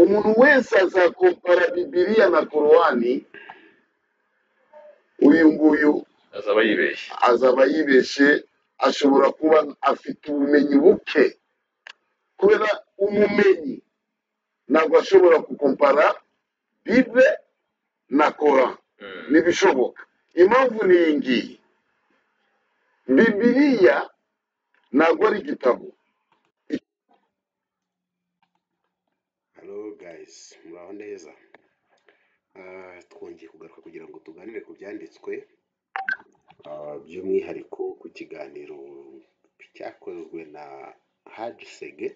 umuntu wese azakompara Bibiliya na Korani, uyu nguyu azaba yibeshe, ashobora kuba afite ubumenyi buke, kubera umumenyi ntabwo ashobora gukompara Bible na Korani. Ntibishoboka. Impamvu ni iyi ngiyi: Bibiliya ntabwo ari igitabo. Hello guys, muraho neza. Twongeye kugaruka kugira ngo tuganire ku byanditswe, by'umwihariko ku kiganiro cyakozwe na Haji Sege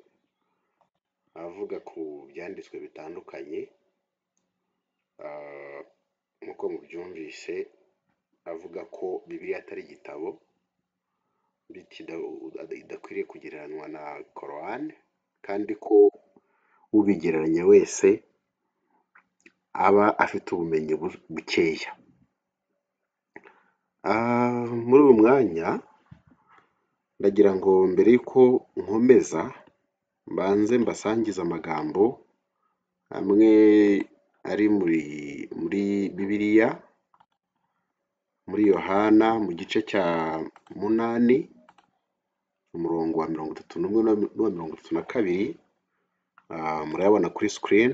avuga ku byanditswe bitandukanye. Nk'uko mubyumvise, avuga ko Bibiliya atari igitabo, idakwiriye kugereranywa na Korani, kandi ko ubigereranya wese aba afite ubumenyi bukeya. Muri uyu mwanya ndagira ngo mbere y'uko nkomeza mbanze mbasangiza amagambo amwe ari muri Bibiliya, muri Yohana mu gice cya 8 umurongo wa 31 n'uwa 32. Murayabona kuri screen.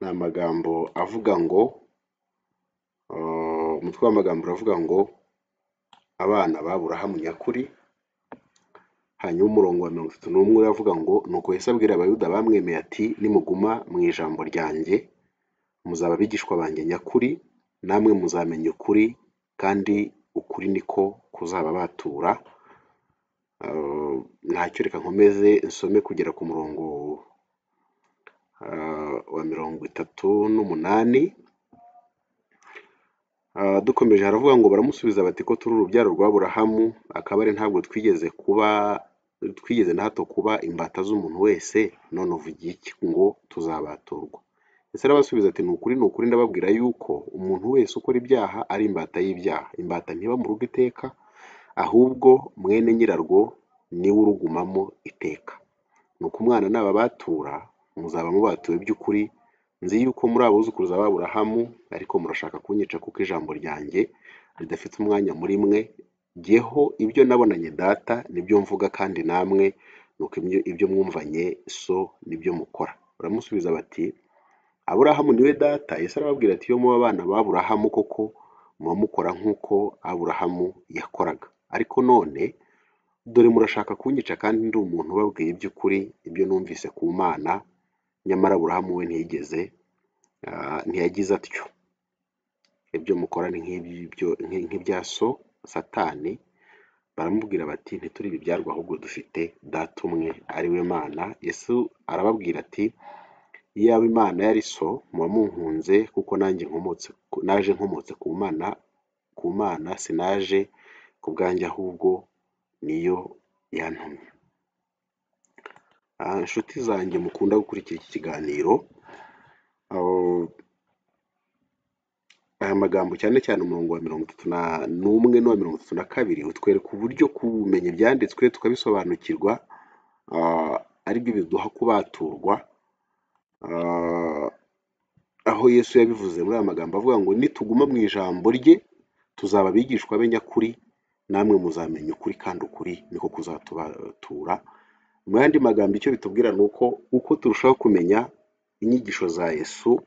Ni amagambo avuga ngo, umutwe w'amagambo uravuga ngo abana b'Aburahamu nyakuri. Hanyuma umurongo wa 31 uravuga ngo, nuko Yesu abwira abayuda bamwemeye ati, nimuguma mu ijambo ryanjye muzaba abigishwa banjye nyakuri, namwe muzamenya ukuri, kandi ukuri niko kuzababatura. Ntacyo, reka nkomeze nsome kugera ku murongo wa 38. Dukomeje haravuga ngo, baramusubiza bati, ko turi urubyaro rwa Aburahamu, akaba ari ntabwo twigeze na hato kuba imbata z'umuntu wese, none uvugiye iki ngo tuzabaturwa? Ese arabasubiza ati, ni ukuri ndababwira yuko umuntu wese ukora ibyaha ari imbata y'ibyaha. Imbata ntiba mu rugo iteka, ahubwo mwene nyirarwo niwe urugumamo iteka. Nuko umwana nababatura muzaba mubatuwe by'ukuri. Nzi yuko muri abuzukuruza b'Aburahamu, ariko murashaka kunyica kuko ijambo ryanjye ridafite umwanya muri mwe. Jyeho ibyo nabonanye data nibyo mvuga, kandi namwe nuko ibyo mwumvanye so nibyo mukora. Baramusubiza bati, Aburahamu niwe data. Yesu arababwira ati, iyo muba abana b'Aburahamu koko muba mukora nk'uko Aburahamu yakoraga. Ariko none dore murashaka kunyica kandi ndi umuntu ubabwiye iby'ukuri, ibyo numvise ku Mana. Nyamara Aburahamu we ntiyagize atyo. Ibyo mukora ni nk'ibya so Satani. Baramubwira bati, ntituri ibibyarwa, ahubwo dufite data umwe, ari we Mana. Yesu arababwira ati, iyaba Imana yari so muba munkunze, kuko nanjye naje nkomotse ku Mana, sinaje ku bwanjye, ahubwo niyo yantumye. Inshuti zanjye mukunda gukurikira iki kiganiro, aya magambo cyane cyane umurongo wa 31 n'uwa 32 utwereka uburyo kumenya ibyanditswe tukabisobanukirwa aribyo biduha kubaturwa. Aho Yesu yabivuze muri aya magambo avuga ngo, nituguma mu ijambo rye tuzaba abigishwa be nyakuri, namwe muzamenya ukuri, kandi ukuri niko kuzatubatura. Mu yandi magambo icyo bitubwira ni uko turushaho kumenya inyigisho za Yesu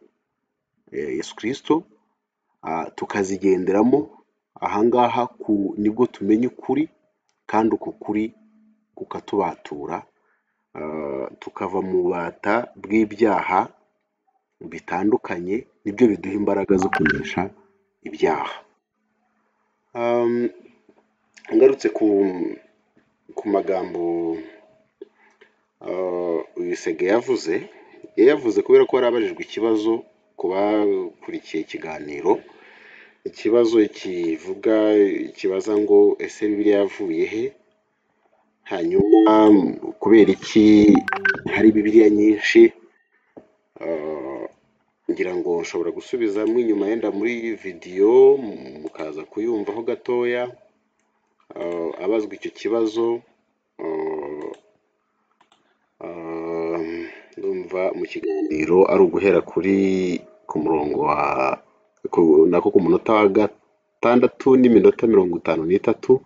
Kristo, tukazigenderamo, ahangaha nibwo tumenya ukuri, kandi uko kuri kukatubatura, tukava mu bubata bw'ibyaha bitandukanye. Nibyo biduha imbaraga zo kunesha ibyaha. Ngarutse ku magambo uyu Sege yavuze kubera ko yarabajijwe ikibazo ku bakurikiye ikiganiro, ikibazo kibaza ngo, ese Bibiliya yavuye he? Hanyuma kubera iki hari Bibiliya nyinshi? Ngira ngo nshobora gusubizamo inyuma yenda muri video mukaza kuyumvaho gatoya. Abazwa icyo kibazo, ndumva kumva mu kiganiro ari uguhera ku murongo nako ku munota wa 6:53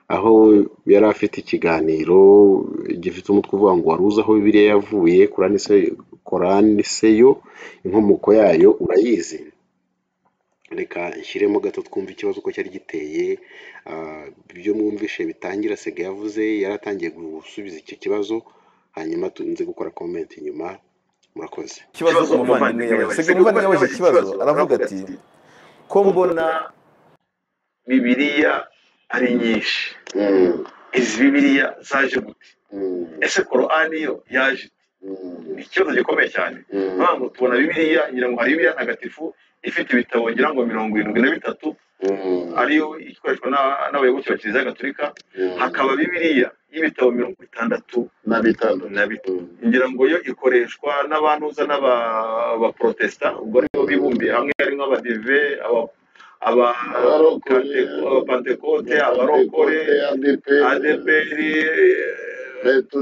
aho yari afite ikiganiro gifite umutwe uvuga ngo wari uzi aho Bibiliya yavuye, Korani se yo inkomoko yayo urayizi. Reka nshyiremo gato twumva ikibazo uko cyari giteye. Ibyo mwumvishe bitangira Sega yavuze yaratangiye gusubiza icyo kibazo, hanyuma nze gukora comment inyuma. Murakoze. Ikibazo umuvandimwe yabaje, Sega umuvandimwe yabaje ikibazo aravuga ati ko mbona Bibiliya ari nyinshi, izi Bibiliya zaje gute? Ese Korani yo yaje? Ni ikibazo gikomeye cyane. Ntabwo tubona Bibiliya ngira ngo hari Bibiliya ntagatifu ifite ibitabo ngira ngo 73 ariyo ikoreshwa n'abayoboke ba Kiliziya Gatolika, hakaba Bibiliya y'ibitabo 65 ngira ngo yo ikoreshwa n'abantuza n'aba-protesta, ubwo nibo bibumbiye hamwe ari nk'abadive abapantekote, abarokore, adeperi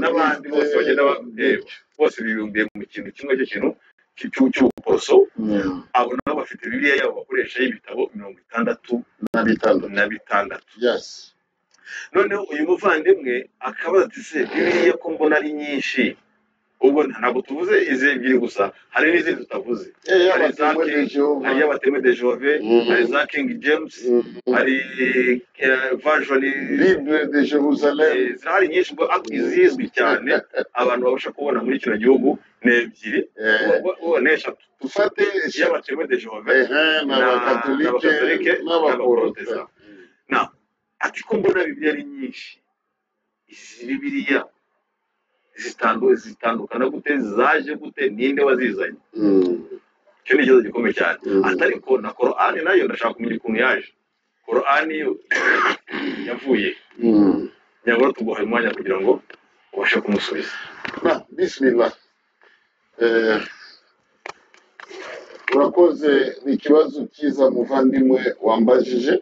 n'abandi bose bagenda bose bibumbiye mu kintu kimwe cy'ubuposo. Abo nabo bafite Bibiliya yabo bakoresha y'ibitabo 66. Yes. Noneho uyu muvandimwe akabaza ati se Bibiliya ko mbona ari nyinshi, ubwo ntabwo tuvuze izi ebyiri gusa, hari n'izindi tutavuze. Hari y'abatemwe de Jehove, hari za King James, hari version Bible de Jerusalem. Zihari nyinshi, ubwo izizwi cyane abantu babasha kubona muri kino gihugu ni ebyiri, n'eshatu. Dufate y'abatemwe de Jehove n'abakatolike n'abaporotesa. Ati ko mbona Bibiliya ari nyinshi, izi Bibiliya zitandukana gute, zaje gute, ninde wazizanye? Icyo ni ikibazo gikomeye cyane. Atariko na Korani nayo ndashaka kumenya ukuntu yaje. Korani yo yavuye nyangwa tuguhaye umwanya kugira ngo ubashe kumusubiza. Bismillah. Urakoze, ni ikibazo cyiza muvandimwe wambajije.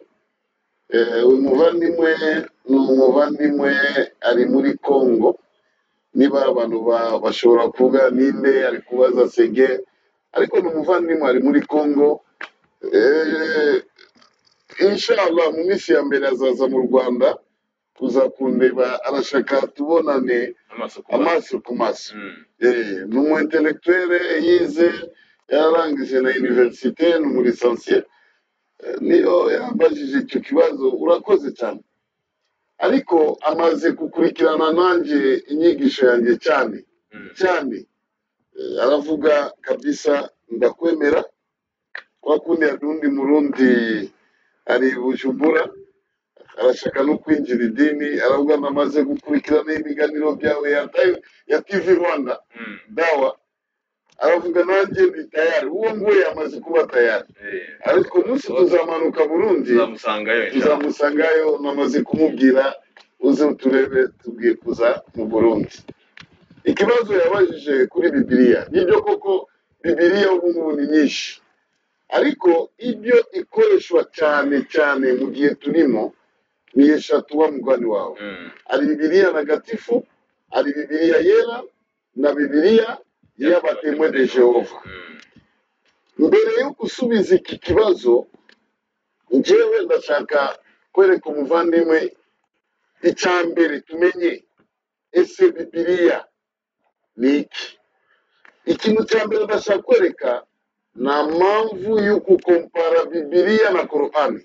Uyu muvandimwe ni umuvandimwe ari muri Congo. Niba abantu bashobora kuvuga ninde ari kubaza Sege, ariko ni umuvandimwe ari muri Congo. Inshallah mu minsi ya mbere azaza mu Rwanda kuzakundeba, arashaka tubonane amaso ku maso. Ni umu intellectuel, yize yararangije na université, ni umu licencié. Niyo yambajije icyo kibazo. Urakoze cyane, ariko amaze gukurikirana nanjye inyigisho yanjye cyane. Aravuga kabisa ndakwemera, kwa kundi yadundi Murundi ari Bujumbura arashaka no kwinjira idini. Aravuga namaze gukurikirana ibiganiro byawe ya TV Rwanda dawa. Aravuga nanjye ndi tayari. Uwo nguwe yamaze kuba tayari, ariko umunsi tuzamanuka Burundi tuzamusangayo. Namaze kumubwira uze uturebe tubwiye kuza mu Burundi. Ikibazo yabajije kuri Bibiliya, nibyo koko Bibiliya ubu ngubu ni nyinshi, ariko ibyo ikoreshwa cyane mu gihe turimo ni eshatu wa mugani wawe. Ari Bibiliya ntagatifu, ari Bibiliya yera, na Bibiliya y'abatemwe de Jehova. Mbere yo gusubiza iki kibazo, njyewe ndashaka kwereka umuvandimwe icyambere tumenye, ese Bibiliya ni iki? Ikintu cya mbere ndashaka kwereka nta mpamvu yo gukompara Bibiliya na Korani.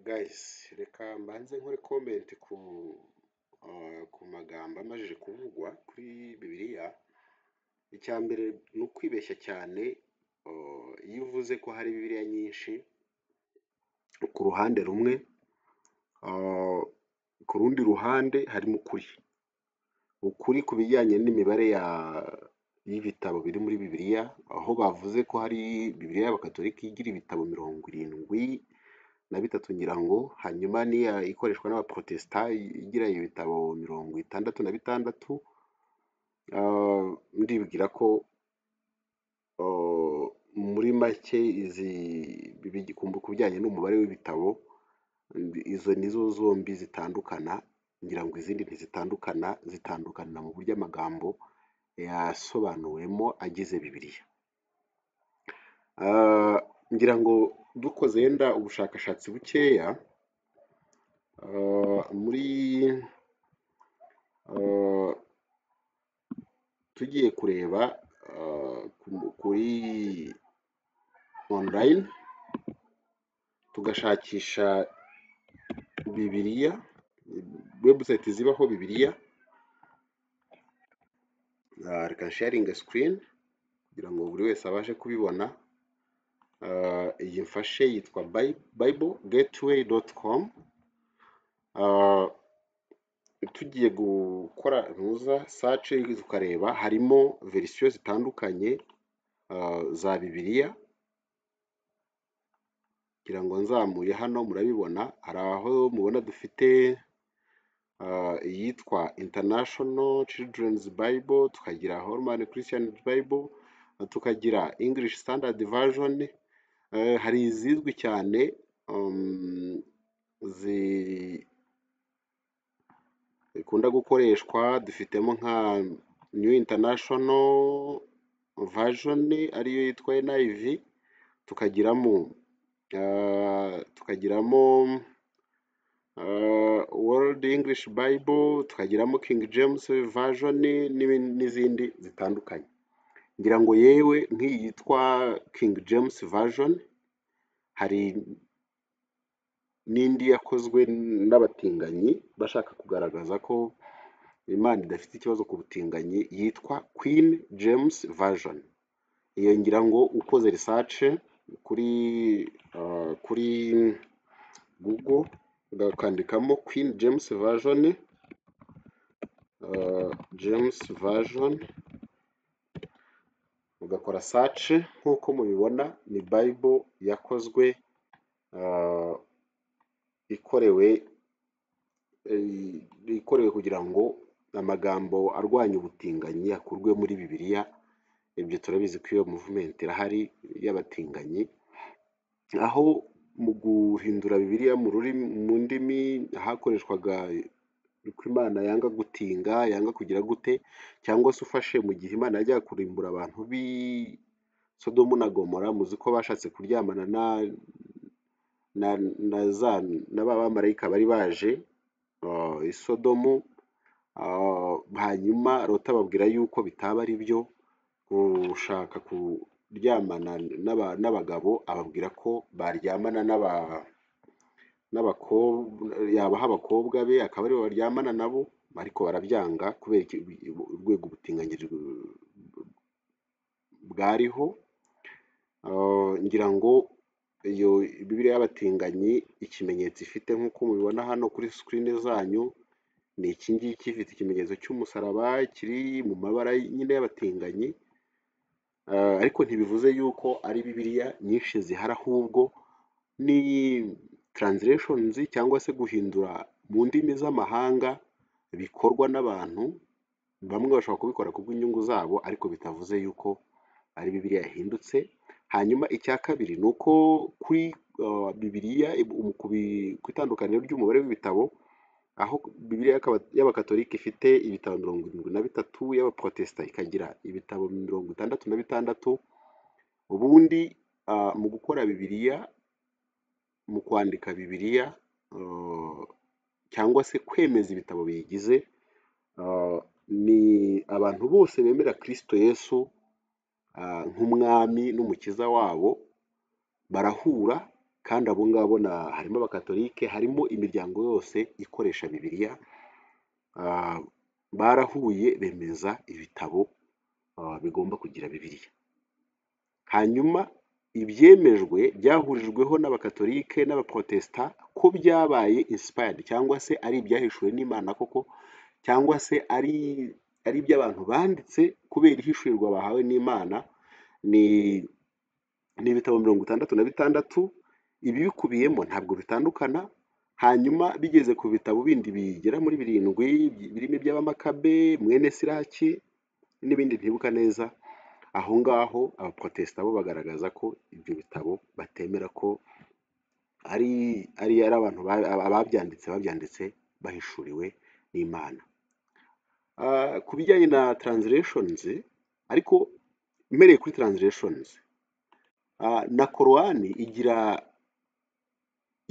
Guys, reka mbanze nkore comment ku magambo amajije kuvugwa kuri Bibiliya. Icya mbere ni ukwibeshya cyane iyo uvuze ko hari Bibiliya nyinshi ku ruhande rumwe, ku rundi ruhande harimo ukuri ku bijyanye n'imibare y'ibitabo biri muri Bibiliya, aho bavuze ko hari Bibiliya y'abakatolika igira ibitabo 73 ngira ngo, hanyuma niya ikoreshwa n'abaprotesta igira ibitabo 66. Ndibwira ko muri make izi ku bijyanye n'umubare w'ibitabo, izo nizo zombi zitandukana. Ngira ngo izindi ntizitandukana, zitandukana mu buryo amagambo yasobanuwemo agize bibiliya. Ngira ngo dukoze yenda ubushakashatsi bukeya muri tugiye kureba kuri online tugashakisha bibiliya, website zibaho bibiliya. Reka sharing screen kugira ngo buri wese abashe kubibona. Iyi mfashe yitwa biblegateway.com. Tugiye gukora search tukareba, harimo verisiyo zitandukanye za bibiliya. Kugira ngo nzamuye hano murabibona, hari aho mubona dufite iyitwa International Children's Bible, tukagira Holman Christian Bible, tukagira English Standard Version. Hari izizwi cyane zikunda gukoreshwa, dufitemo nka New International Version ariyo yitwa NIV, tukagiramo World English Bible, tukagiramo King James Version n'izindi zitandukanye. Ngira ngo yewe nk'iyi yitwa King James Version, hari n'indi yakozwe n'abatinganyi bashaka kugaragaza ko Imana idafite ikibazo ku butinganyi, yitwa Queen James Version. Iyo ngira ngo ukoze research kuri Google ugakandikamo Queen James Version, ugakora search, nk'uko mubibona ni Bible yakozwe ikorewe kugira ngo amagambo arwanya ubutinganyi akurwe muri bibiliya. Ibyo turabizi ko iyo movement irahari y'abatinganyi, aho mu guhindura bibiliya mu ndimi hakoreshwaga ko Imana yanga gutinga, yanga kugira gute, cyangwa se ufashe mu gihe Imana yajyaga kurimbura abantu b'i Sodomu na Gomora, muzi ko bashatse kuryamana n'abamarayika bari baje i Sodomu, hanyuma Loti ababwira yuko bitaba ari byo gushaka kuryamana n'abagabo, ababwira ko baryamana yabaha abakobwa be akaba aribo baryamana nabo, ariko barabyanga kubera urwego ubutinganyi bwariho. Ngira ngo iyo bibiliya y'abatinganyi ikimenyetso ifite nk'uko mubibona hano kuri screen zanyu ni iki ngiki, ifite ikimenyetso cy'umusaraba kiri mu mabara nyine y'abatinganyi, ariko ntibivuze yuko ari bibiliya nyinshi zihari, ahubwo ni translations cyangwa se guhindura mu ndimi z'amahanga bikorwa n'abantu bamwe, bashobora kubikora kubw'inyungu zabo, ariko bitavuze yuko ari bibiliya yahindutse. Hanyuma icya kabiri ni uko kuri bibiliya ku itandukaniro ry'umubare w'ibitabo, aho bibiliya y'abakatolika ifite ibitabo 73, y'abaprotestant ikagira ibitabo 66. Ubundi mu gukora bibiliya, mu kwandika bibiliya cyangwa se kwemeza ibitabo biyigize, ni abantu bose bemera Kristo Yesu nk'umwami n'umukiza wabo barahura, kandi abo ngabo harimo abakatolike, harimo imiryango yose ikoresha bibiliya, barahuye bemeza ibitabo bigomba kugira bibiliya. Hanyuma ibyemejwe byahurijweho n'abakatolike n'abaprotestant ko byabaye inspired, cyangwa se ari ibyahishuwe n'Imana koko, cyangwa se ari iby'abantu banditse kubera ihishurirwa bahawe n'Imana, ni ibitabo 66. Ibi bikubiyemo ntabwo bitandukana. Hanyuma bigeze ku bitabo bindi bigera muri 7 birimo iby'abamakabe, mwene Siraki n'ibindi ntibuka neza, aho ngaho abaprotestant bo bagaragaza ko ibyo bitabo batemera ko ari abantu babyanditse bahishuriwe n'Imana. ku bijyanye na translations ariko mpereye kuri translations na korowani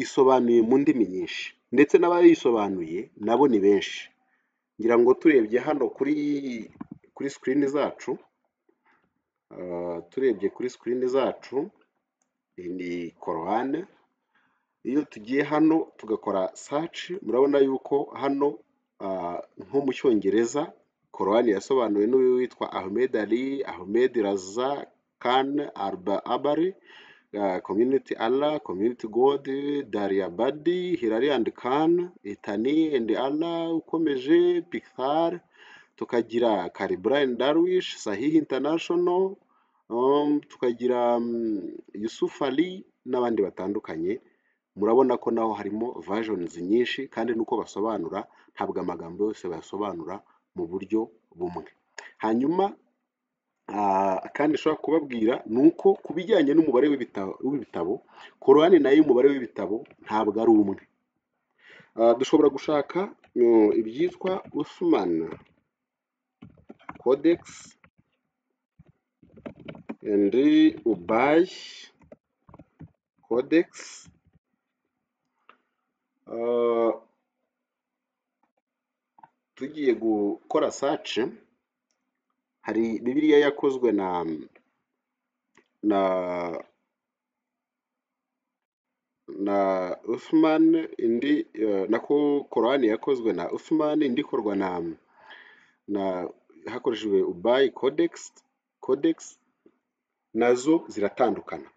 isobanuye mu ndimi nyinshi ndetse n'abayisobanuye nabo ni benshi ngira ngo turebye hano kuri screen zacu iyi ni korowani iyo tugiye hano tugakora search murabona yuko hano nko mu cyongereza korowani yasobanuwe n'uwitwa Ahmed Ali Ahmed Raza Khan Abari Community Allah Community God Daria Badi Hilary and Khan Itani and Allah ukomeje Pixar tukagira Brian Darwish Sahih International tukagira Yusuf Ali n'abandi batandukanye murabona ko naho harimo versions nyinshi kandi nuko basobanura ntabwo amagambo yose basobanura mu buryo bumwe hanyuma kandi nshobora kubabwira nuko kubijyanye n'umubare w'ibitabo korowani nayo umubare w'ibitabo ntabwo ari umwe dushobora gushaka ibyitwa Uthman Codex and Ubay Codex tugiye gukora search hari Bibiliya yakozwe na Uthman indi nako korowani yakozwe na Uthman indi ikorwa na hakoreshejwe Ubay Codex nazo ziratandukana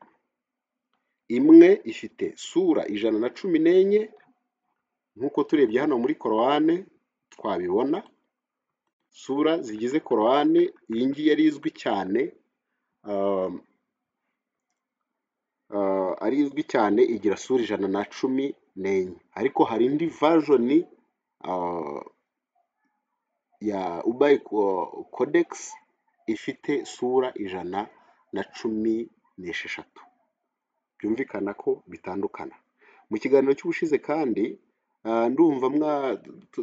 imwe ifite sura 114 nkuko turebye hano muri korowani twabibona sura zigize korowani iyi ngiyi yari izwi cyane igira sura 114 ariko hari indi version ya Ubay Codex ifite sura 116 byumvikana ko bitandukana mu kiganiro cy'ubushize kandi ndumva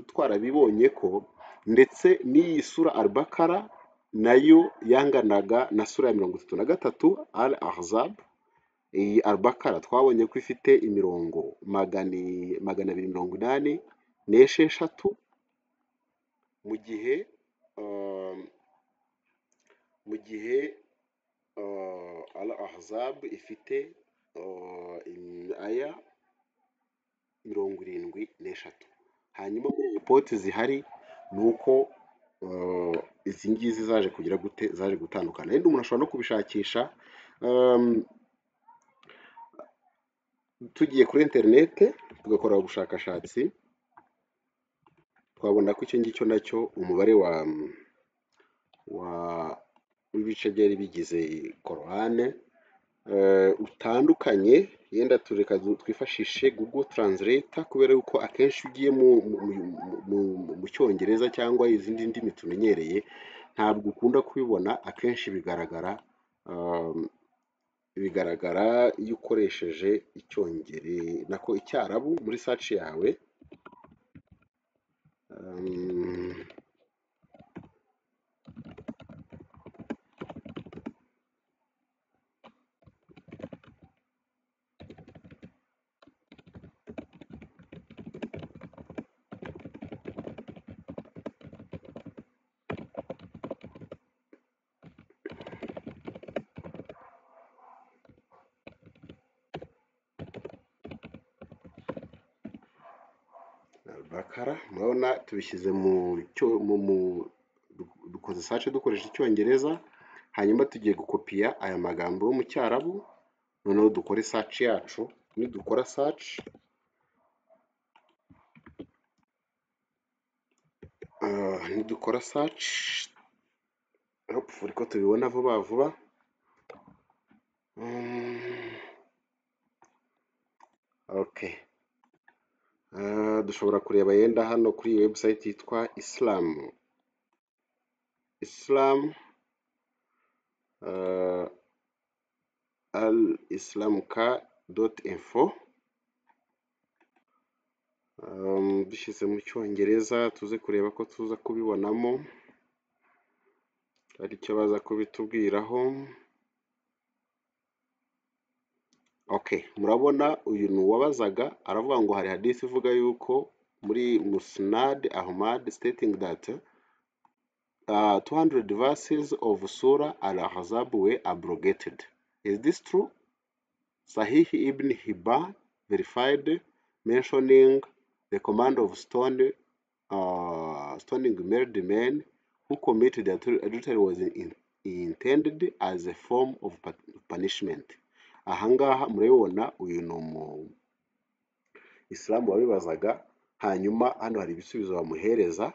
twarabibonye ko ndetse n'iyi sura Al-Baqara nayo yanganaga na sura ya 33 Al-Ahzab iyi Al-Baqara twabonye ko ifite imirongo 286 mu gihe Al-Ahzab ifite aya 73 hanyuma report zihari nuko izi ngizi zaje kugira gute zaje gutandukana rero umuntu ashobora no kubishakisha tugiye kuri internet tugakora ubushakashatsi twabona ko icyo ngicyo nacyo umubare w'ibice byari bigize korowani utandukanye yenda tureka twifashishe Google Translator kubera yuko akenshi ugiye mu cyongereza cyangwa izindi ndimi tumenyereye ntabwo ukunda kubibona akenshi bigaragara iyo ukoresheje icyongereza nako icyarabu muri search yawe Al-Baqara murabona tubishyize dukoze search dukoresha icyongereza hanyuma tugiye gukopiya aya magambo yo mu cyarabu noneho dukore search yacu nidukora search hopefully ko tubibona vuba okay dushobora kureba yenda hano kuri iyi website yitwa alislamka.info dushyize mu cyongereza tuze kureba ko tuza kubibonamo hari icyo baza kubitubwiraho. Okay, murabona uyu ni uwabazaga aravuga ngo hari hadisi ivuga yuko muri Musnad Ahmad stating that 200 verses of Surah Al-Ahzab were abrogated. Is this true? Sahih Ibn Hibban verified, mentioning the command of stoning married men who committed adultery was intended as a form of punishment. Ahangaha murabibona uyu ni Islam wabibazaga, hanyuma hano hari ibisubizo bamuhereza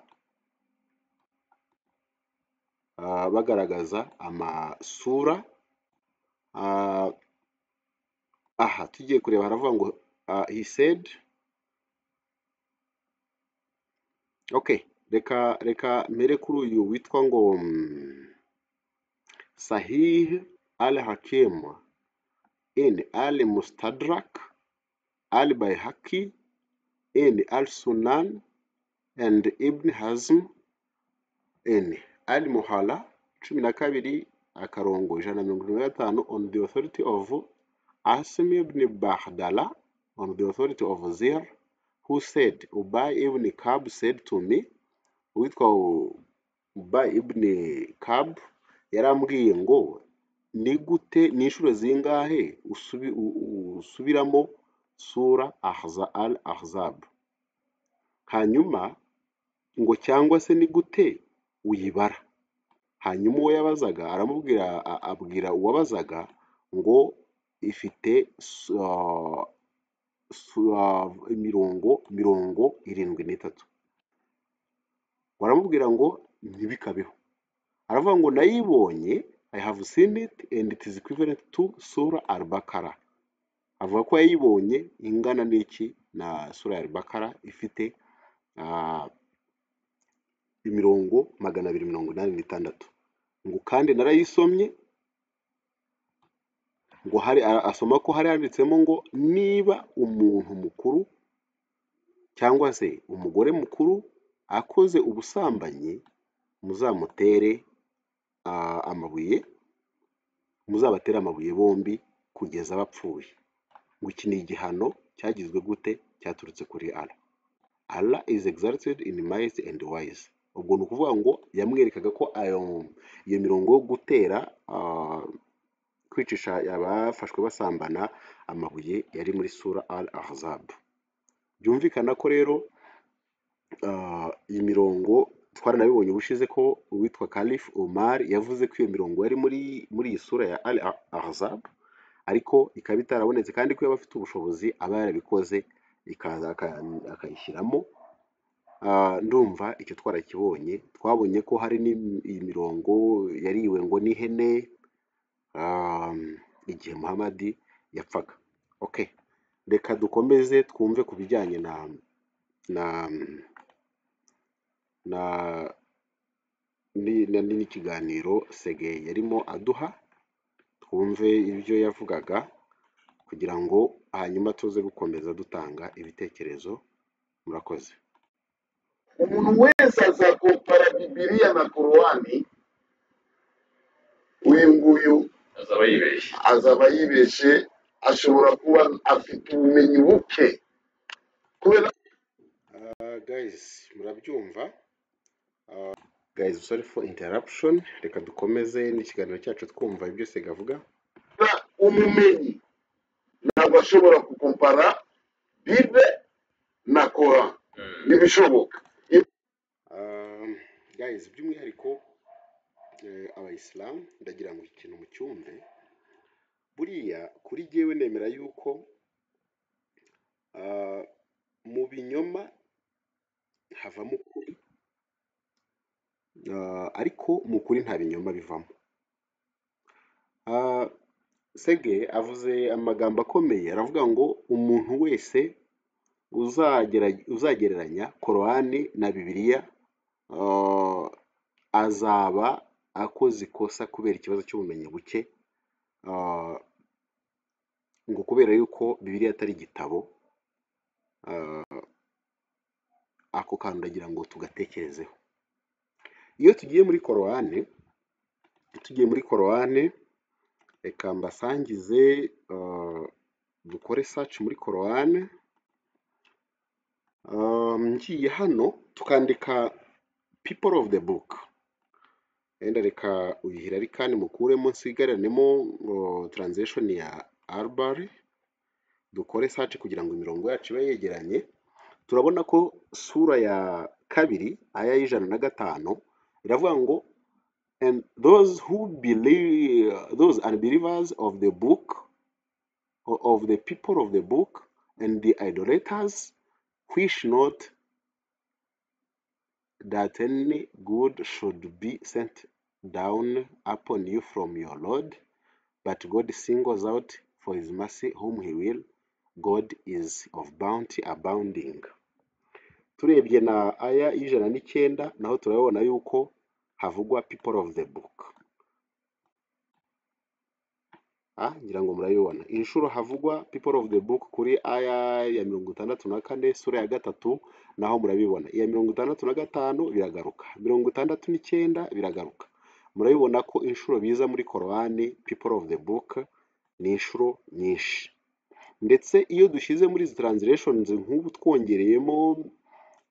bagaragaza amasura. Aha tugiye kureba haravuga ngo he said, okay, reka mere kuri uyu witwa ngo Sahih al-Hakim in al-Mustadrak, al-Bayhaqi in al-Sunan, and Ibn Hazm in al-Muhalla 12/125 on the authority of Asim ibn Bahdala, on the authority of Zir, who said, Ubay ibn Kab said to me, witwa Ubay ibn Kab yarambwiye ngo ni gute ni inshuro zingahe usubiramo sura al-Ahzab, hanyuma ngo cyangwa se ni gute uyibara. Hanyuma uwo yabazaga aramubwira abwira uwabazaga ngo ifite mirongo 73. Waramubwira ngo ntibikabeho, aravuga ngo nayibonye, I have seen it and it is equivalent to Surah Al-Baqarah. Avuga ko yayibonye ingana n'iki na Surah Al-Baqarah ifite imirongo 286, ngo kandi narayisomye, ngo hari asoma ko hari handitsemo ngo niba umuntu mukuru cyangwa se umugore mukuru akoze ubusambanyi muzamutere amabuye, muzabatera amabuye bombi kugeza bapfuye. Ngo iki ni igihano cyagizwe gute, cyaturutse kuri Allah. Allah is exalted in might and wise. Ubwo ni ukuvuga ngo yamwerekaga ko iyo mirongo yo gutera kwicisha abafashwe basambana amabuye yari muri Surah Al-Ahzab. Byumvikana ko rero iyi mirongo twaranabibonye ubushize ko uwitwa Caliph Umar yavuze ko iyo mirongo yari muri iyi sura ya Al-Ahzab, ariko ikaba itarabonetse kandi ko yabafite ubushobozi aba yarabikoze ikaza akayishyiramo. Ndumva icyo twarakibonye, twabonye ko hari iyi mirongo yariwe ngo n'ihene igihe Muhammad yapfaga. Okay, reka dukomeze twumve ku bijyanye n'ikiganiro Sege yarimo aduha, twumve ibyo yavugaga kugira ngo hanyuma tuze gukomeza dutanga ibitekerezo. Murakoze. Umuntu wese azakompara Bibiliya na Korani, uyu nguyu azaba yibeshe, ashobora kuba afite ubumenyi buke kubera guys murabyumva. Guys, sorry for interruption, reka dukomeze n'ikiganiro cyacu twumva ibyo Sega avuga. Umumenyi ntabwo ashobora gukompara Bible na Korani, ntibishoboka. Guys, by'umwihariko abayisilamu ndagira ngo ikintu mu cyumve, buriya kuri jyewe nemera yuko mu binyoma havamo ukuri, ariko mu kuri nta binyoma bivamo. Sege avuze amagambo akomeye, aravuga ngo umuntu wese uzagereranya Korani na Bibiliya azaba akoze ikosa kubera ikibazo cy'ubumenyi buke, ngo kubera yuko Bibiliya atari igitabo ako kantu ndagira ngo tugatekerezeho. Iyo tugiye muri korowani reka mbasangize dukore search muri korowani. Ngiye hano tukandika people of the book, wenda reka uyihira kandi mukuremo nsigaranemo translation ya Arbari, dukore search kugira ngo imirongo yacu ibe yegeranye. Turabona ko sura ya 2 aya y'105 iravuga ngo and those who believe, those unbelievers of the book, of the people of the book, and the idolaters wish not that any good should be sent down upon you from your Lord, but God singles out for his mercy whom he will. God is of bounty abounding. Turebye na aya y'109 naho turabona yuko havugwa people of the book. Ngira ngo murayibona inshuro havugwa people of the book kuri aya ya 64 sura ya 3, naho murabibona iya 65 biragaruka, 69 biragaruka. Murabibona ko inshuro biza muri korowani people of the book ni inshuro nyinshi, ndetse iyo dushize muri izi translations nk'ubu twongereyemo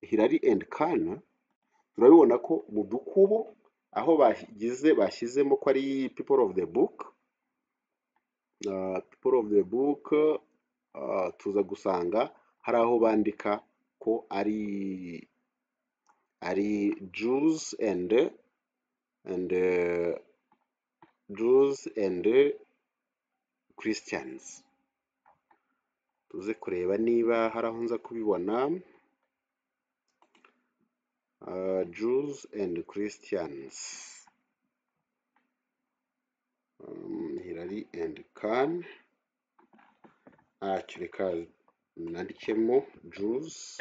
Hilary and Khan, turabibona ko mu dukubo aho bashyizemo ko ari people of the book, people of the book, tuza gusanga hari aho bandika ko ari Jews and Christians. Tuze kureba niba hari aho nza kubibona Jews and Christians. Hilary and Khan, reka nandikemo Jews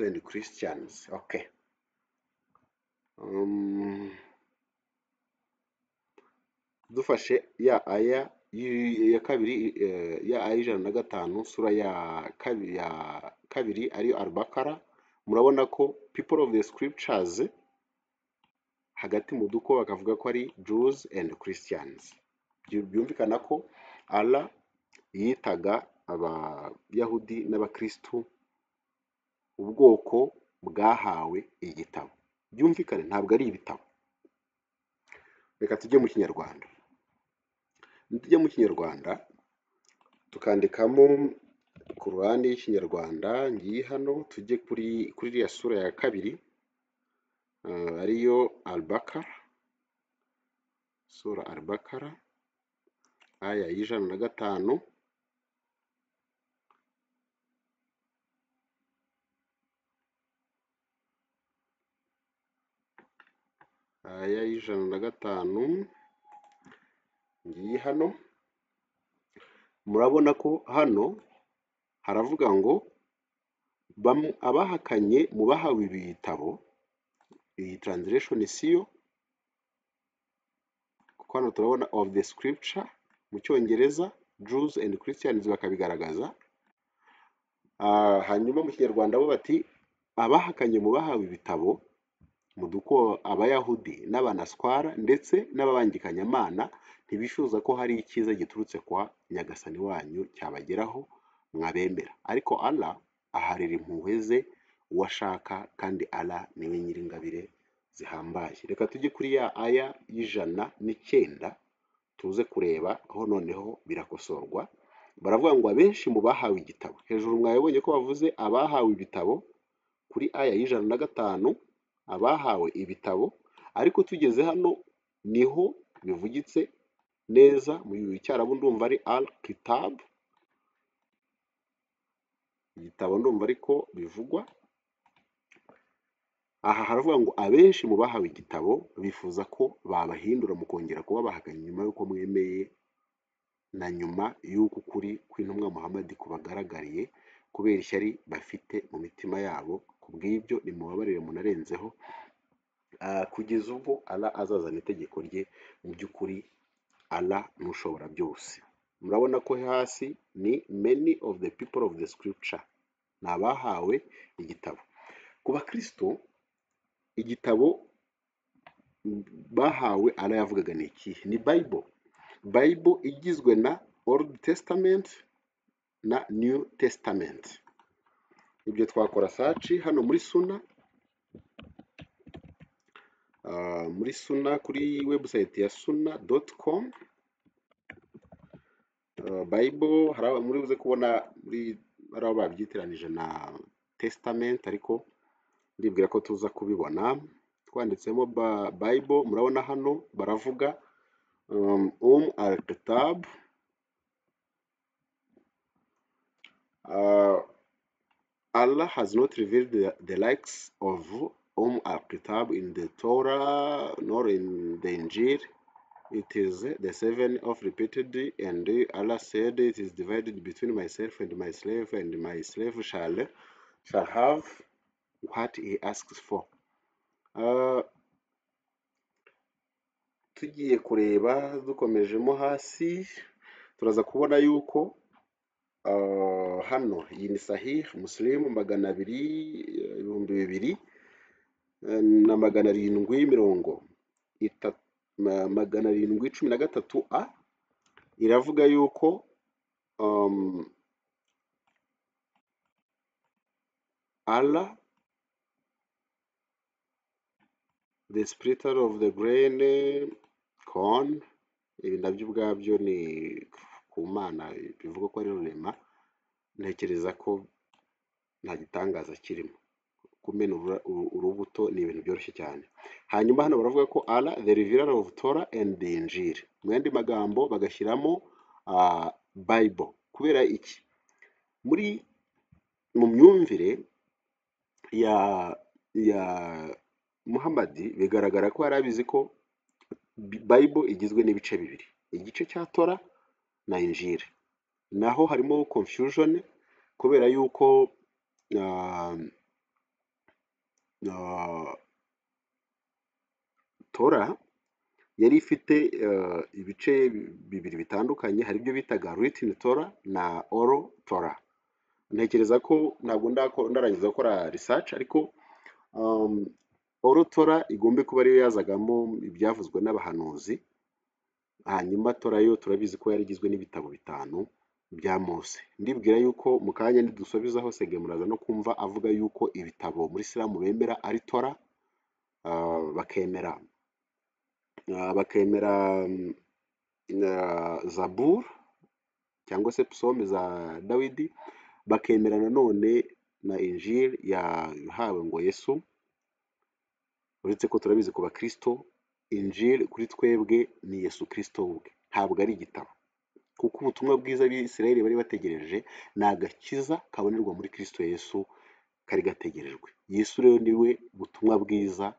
and Christians. Okay. Dufashe ya aya ya 2 ya aya 105 sura ya 2 ariyo Al-Baqarah, murabona ko people of the scriptures hagati mu duko bakavuga ko ari Jews and Christians. Byumvikana ko Allah yitaga abayahudi n'abakristu ubwoko bwahawe igitabo. Byumvikane ntabwo ari ibitabo. Reka tujye mu Kinyarwanda. Nitujye mu Kinyarwanda tukandikamo Korowani y'Ikinyarwanda. Ngiye hano tujye kuri iriya sura ya 2 ariyo Al-Baqarah, sura Al-Baqarah aya y'105. Aya y'105 ngiye hano, murabona ko hano haravuga ngo abahakanye mu bahawe ibitabo. Iyi translation siyo, kuko hano turabona of the scripture mu Cyongereza, Jews and Christians bakabigaragaza. Hanyuma mu Kinyarwanda bo bati abahakanye mu bahawe ibitabo mu duko abayahudi n'abanaswara ndetse n'ababangikanyamana ntibishuza ko hari icyiza giturutse kwa nyagasani wanyu cyabageraho mwabemera, ariko Allah aharira impuhwe ze uwashaka, kandi Allah niwe nyiringabire zihambaye. Reka tujye kuri ya aya y'109 tuze kureba aho noneho birakosorwa. Baravuga ngo abenshi mu bahawe igitabo. Hejuru mwabonye ko bavuze abahawe ibitabo kuri aya y'105, abahawe ibitabo, ariko tugeze hano niho bivugitse neza mu Cyarabu, ndumva ari Al-Kitab, igitabo ndumva ariko bivugwa. Aha haravuga ngo abenshi mu bahawe igitabo bifuza ko babahindura mu kongera kuba bahakanye nyuma y'uko mwemeye na nyuma y'uko ukuri kw'intumwa Muhammad kubagaragariye kubera ishyari bafite mu mitima yabo. Kubw'ibyo nimubabarire munarenzeho kugeza ubwo Allah azazana itegeko rye. Mu by'ukuri Allah n'ushobora byose. murabona ko hasi ni many of the people of the scripture, ni abahawe igitabo. Ku bakristo igitabo bahawe arayavugaga ni ikihe? Ni Bible. Bible igizwe na Old Testament na New Testament. Ibyo twakora search hano muri Suna, kuri website ya suna.com. Bible hari muri buze kubona muri ari babyitiranije na Testament, ariko ndibwira ko tuza kubibona twanditsemo Bible. Murabona hano baravuga al-Kitab, Allah has not revealed the likes of al-Kitab in the Torah nor in the Injil. It is the seven of repeated, and Allah said, it is divided between myself and my slave shall have what he asks for. Tugiye kureba dukomejemo hasi turaza kubona yuko hano iyi ni Sahih Muslim 200,200 na 713 iravuga yuko Allah, the splitter of the grain corn, ibi nabyo ubwabyo ni ku Mana bivuga ko ari rurema. Ntekereza ko nta gitangaza kirimo, kumena urubuto ni ibintu byoroshye cyane. Hanyuma hano baravuga ko Allah, the revealer of Torah and the Injil, mu yandi magambo bagashyiramo Bible. Kubera iki? Mu myumvire ya Muhammadi bigaragara ko yari abizi ko Bible igizwe n'ibice bibiri, igice cya Torah na Injil. Naho harimo confusion kubera yuko Torah yari ifite ibice bibiri bitandukanye. Hari ibyo bitaga written Torah na oral Torah. Ntekereza ko ntabwo ndarangiza gukora research, ariko oral Torah igombe kuba ariyo yazagamo ibyavuzwe n'abahanuzi. Hanyuma Torah yo turabizi ko yari igizwe n'ibitabo 5 bya Mose. Ndibwira yuko mu kanya nidusobizaho Sege muraza no kumva avuga yuko ibitabo muri Islam bemera ari Torah, bakemera Zabur cyangwa se Psalm za Dawidi, bakemera nanone na Injil yahawe ngo Yesu. Uretse ko turabizi ku bakristo Injil kuri twebwe ni Yesu Kristo ubwe, ntabwo ari igitabo, kuko ubutumwa bwiza bw'Isirayeli bari bategereje ni agakiza kabonerwa muri Kristo Yesu kari gategerejwe. Yesu rero niwe butumwa bwiza,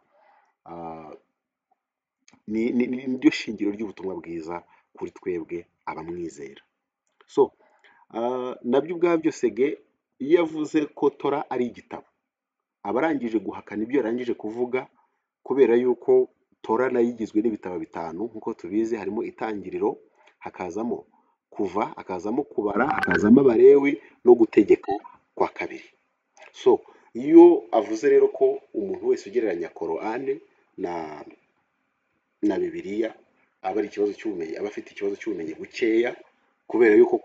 niryo shingiro ry'ubutumwa bwiza kuri twebwe abamwizera. So nabyo ubwabyo Sege iyo yavuze ko Torah ari igitabo, abarangije guhakana ibyo yarangije kuvuga, kubera yuko Torah nayo igizwe n'ibitabo 5 nkuko tubizi. Harimo Itangiriro, hakazamo Kuva, hakazamo Kubara, hakazamo Abalewi no Gutegeka kwa kabiri. So iyo avuze rero ko umuntu wese ugereranya Korani na Bibiliya aba ari ikibazo cy'ubumenyi, aba afite ikibazo cy'ubumenyi bukeya, kubera yuko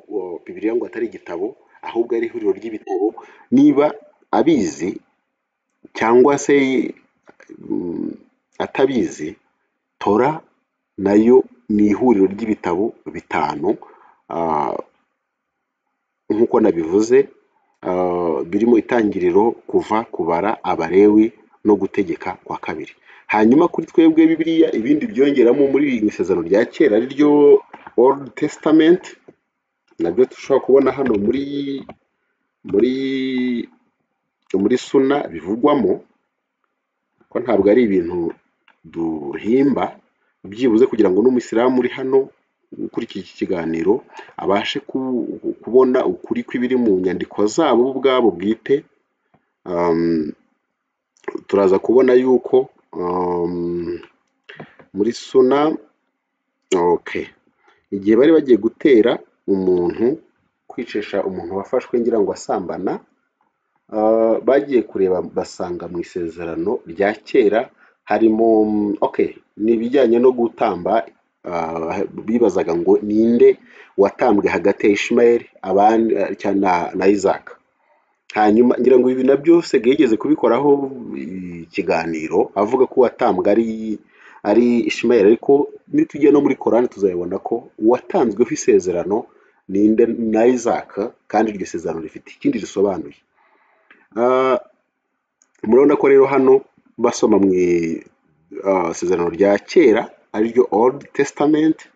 Bibiliya ngo atari igitabo ahubwo ari ihuriro ry'ibitabo. Niba abizi cyangwa se atabizi, Torah nayo ni ihuriro ry'ibitabo 5 nkuko nabivuze, birimo Itangiriro, Kuva, Kubara, Abalewi no Gutegeka kwa kabiri. Hanyuma kuri twebwe Bibiliya ibindi byongeramo muri isezerano rya kera ari ryo Old Testament, nabyo dushobora kubona hano muri Suna bivugwamo, ko ntabwo ari ibintu duhimba, byibuze kugira ngo n'umuyisilamu uri hano ukurikira iki kiganiro abashe kubona ukuri kw'ibiri mu nyandiko zabo ubwabo bwite. Turaza kubona yuko muri Suna, igihe bari bagiye gutera umuntu kwicisha umuntu wafashwe ngira ngo asambana, bagiye kureba basanga mu isezerano rya kera harimo ni ibijyanye no gutamba. Bibazaga ngo ninde watambwe hagati ya Ishimayeli abandi na Isaka. Hanyuma ngira ngo ibi nabyo Sege yigeze kubikoraho ikiganiro avuga ko watambwe ari Ishimayeli, ariko nitujya no muri Korani tuzabona ko uwatanzweho isezerano ninde na Isaka, kandi iryo sezerano rifite ikindi risobanuye. Murabona ko rero hano basoma mu isezerano rya kera ariryo Old Testament,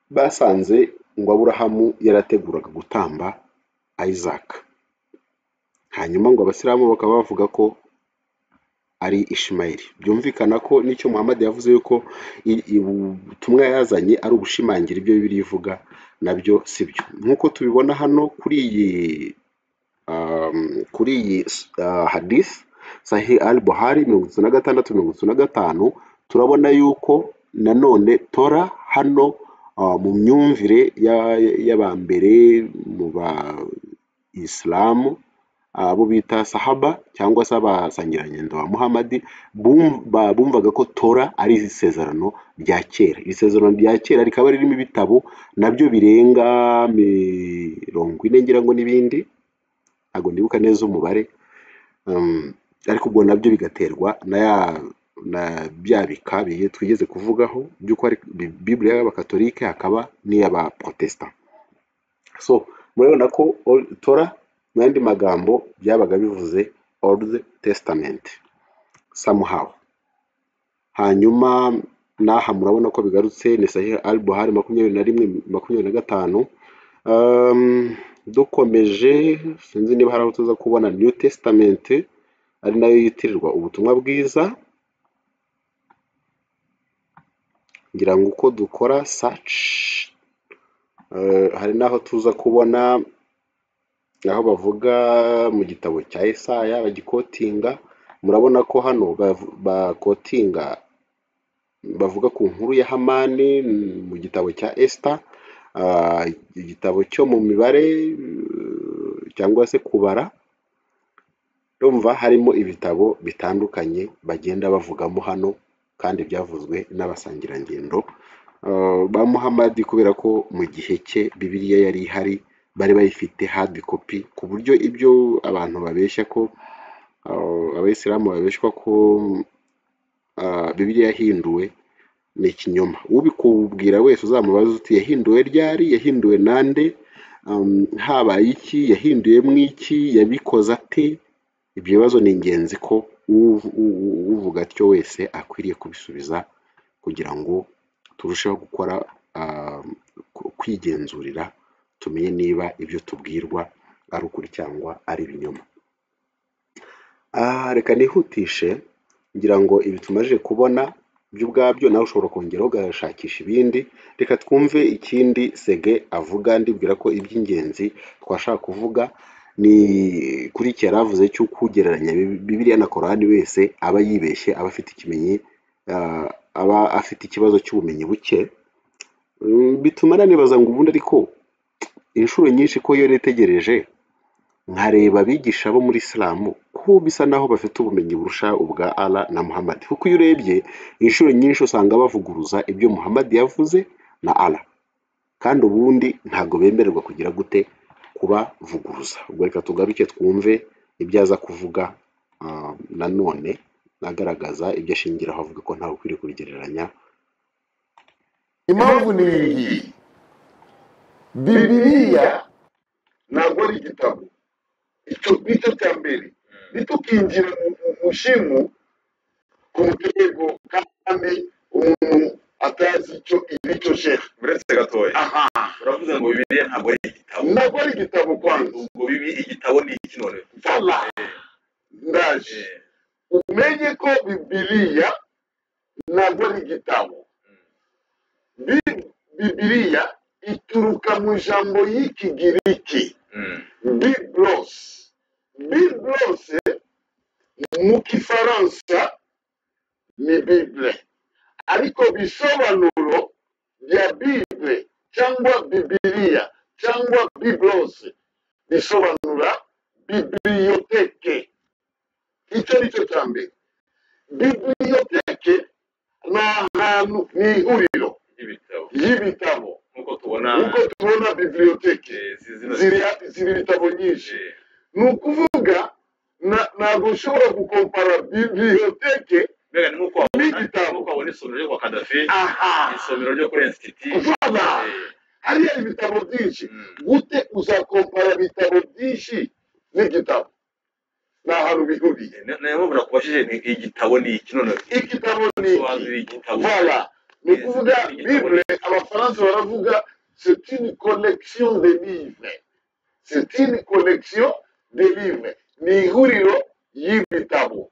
basanze ngo Aburahamu yarateguraga gutamba Isaac, hanyuma ngo abasilamu bakaba bavuga ko ari Ishimayeli. Byumvikana ko nicyo Muhammad yavuze yuko ubutumwa yazanye ari ubushimangira ibyo Bibiliya ivuga, nabyo sibyo. Nk'uko tubibona hano kuri iyi hadith Sahih al-Bukhari 36-35, turabona yuko nanone Tora hano mu myumvire y'abambere mu ba Islamu, abo bita sahaba cyangwa se abasangirangendo ba Muhammad, bumvaga ko Tora ari isezerano rya kera. Isezerano rya kera rikaba ririmo ibitabo nabyo birenga 40 ngira ngo n'ibindi, ntabwo ndibuka neza umubare, ariko ubwo nabyo bigaterwa na bya bika biye twigeze kuvugaho by'uko ari Bibiliya y'Abakatolike hakaba n'iy'Abaprotestant. So murabona ko Tora mu yandi magambo byabaga bivuze Old Testament somehow. Hanyuma naha murabona ko bigarutse ni Sahih al-Bukhari 21-25. Dukomeje sinzi niba hari aho tuza kubona New Testament ari nayo yitirirwa ubutumwa bwiza. Ngira ngo uko dukora search hari naho tuza kubona aho bavuga mu gitabo cya Yesaya bagikotinga. Murabona ko hano bakotinga bavuga ku nkuru ya Hamani mu gitabo cya Esther, igitabo cyo mu mibare cyangwa se kubara. Urumva harimo ibitabo bitandukanye bagenda bavugamo hano, kandi byavuzwe n'abasangirangendo ba Muhammad, kubera ko mu gihe cye Bibiliya yari ihari, bari bayifite hard copy, ku buryo ibyo abantu babeshya ko abayisilamu babeshwa ko Bibiliya yahinduwe ni ikinyoma. Ubikubwira wese uzamubaza uti yahinduwe ryari, yahinduwe nande, habaye iki, yahinduye mu iki, yabikoze ate? Ibyo bibazo ni ingenzi ko uvuga atyo wese akwiriye kubisubiza, kugira ngo turusheho gukora kwigenzurira, tumenye niba ibyo tubwirwa ari ukuri cyangwa ari ibinyoma. Reka nihutishe, ngira ngo ibi tumaze kubona byo ubwabyo nawe ushobora kongeraho ugashakisha ibindi. Reka twumve ikindi Sege avuga. Ndibwira ko iby'ingenzi twashaka kuvuga ni kuri iki yaravuze cyo kugereranya Bibiliya na Korani, wese aba yibeshye, aba afite ikimenyi, aba afite ikibazo cy'ubumenyi buke. Bituma nanibaza ngo ubundi ariko inshuro nyinshi ko iyo nitegereje nkareba abigisha bo muri Islamu ko bisa naho bafite ubumenyi burusha ubwa Allah na Muhammad, kuko iyo urebye inshuro nyinshi usanga bavuguruza ibyo Muhammad yavuze na Allah, kandi ubundi ntago bemererwa kugira gute kubavuguruza. Ubwo reka tugaruke twumve ibyo aza kuvuga nanone, nagaragaza ibyo ashingiraho avuga ko ntawe ukwiriye kubigereranya. Impamvu ni iyi: Bibiliya ntabwo ari igitabo. Icyo nicyo cya mbere. Nitukinjira mu shimu ku rwego kandi umuntu atazi icyo icyo shehe. Uretse gatoya, uravuze ngo Bibiliya ntabwo ari igitabo. Ntabwo ari igitabo kwanza. Ubwo igitabo ni iki none? Ndaje umenye ko Bibiliya ntabwo ari igitabo. Bibiliya ituruka mu ijambo y'Ikigiriki Biblos. Biblos mu Kifaransa ni Bible, ariko bisobanuro bya Bible cyangwa bibiliya cyangwa biblose bisobanura bibliyoteke. Icyo ni cyo cya mbere. Bibliyoteke ni ahantu, ni ihuriro y'ibitabo. Nk'uko tubona bibliyoteke ziri ibitabo nyinshi. Ni ukuvuga ntabwo ushobora gukompara bibliyoteke n'igitabo. wabona isomero ryo kwa Kadafi, isomero ryo kuri Institut. Hariya ibitabo byinshi. Gute uzakompara ibitabo byinshi n'igitabo? Ni ahantu bihuriye. Nayo murakubashije ni igitabo ni iki none? Igitabo ni iki? Voilà. Ni ukuvuga Bible, abafaransa baravuga c'est une collection de livres. C'est une collection de livres. Ni ihuriro y'ibitabo.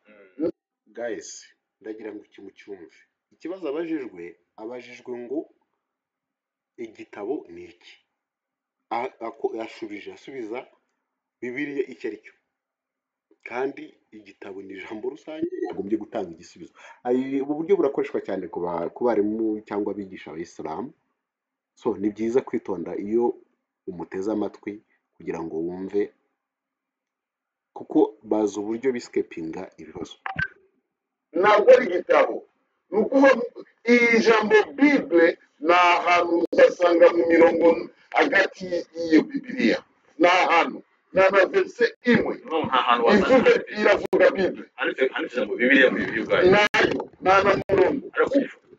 Guys, ndagira ngo ikintu cyumve. Ikibazo abajijwe ngo igitabo ni iki? Asubiza Bibiliya icyo ari cyo. Kandi igitabo ni ijambo rusange, yagombye gutanga igisubizo. Ubu buryo burakoreshwa cyane ku barimu cyangwa abigisha abayisilamu. So ni byiza kwitonda iyo umuteze amatwi kugira ngo wumve, kuko bazi uburyo biskepinga ibibazo. Ntabwo ari igitabo. Ni ukuvuga iyi jambo Bible ni ahantu uzasanga mu mirongo hagati y'iyo Bibiliya. Ni ahantu na verse imwe iravuga Bible. Handitse ijambo Bibiliya muri Bibiliya ubwayo. Nayo nta murongo.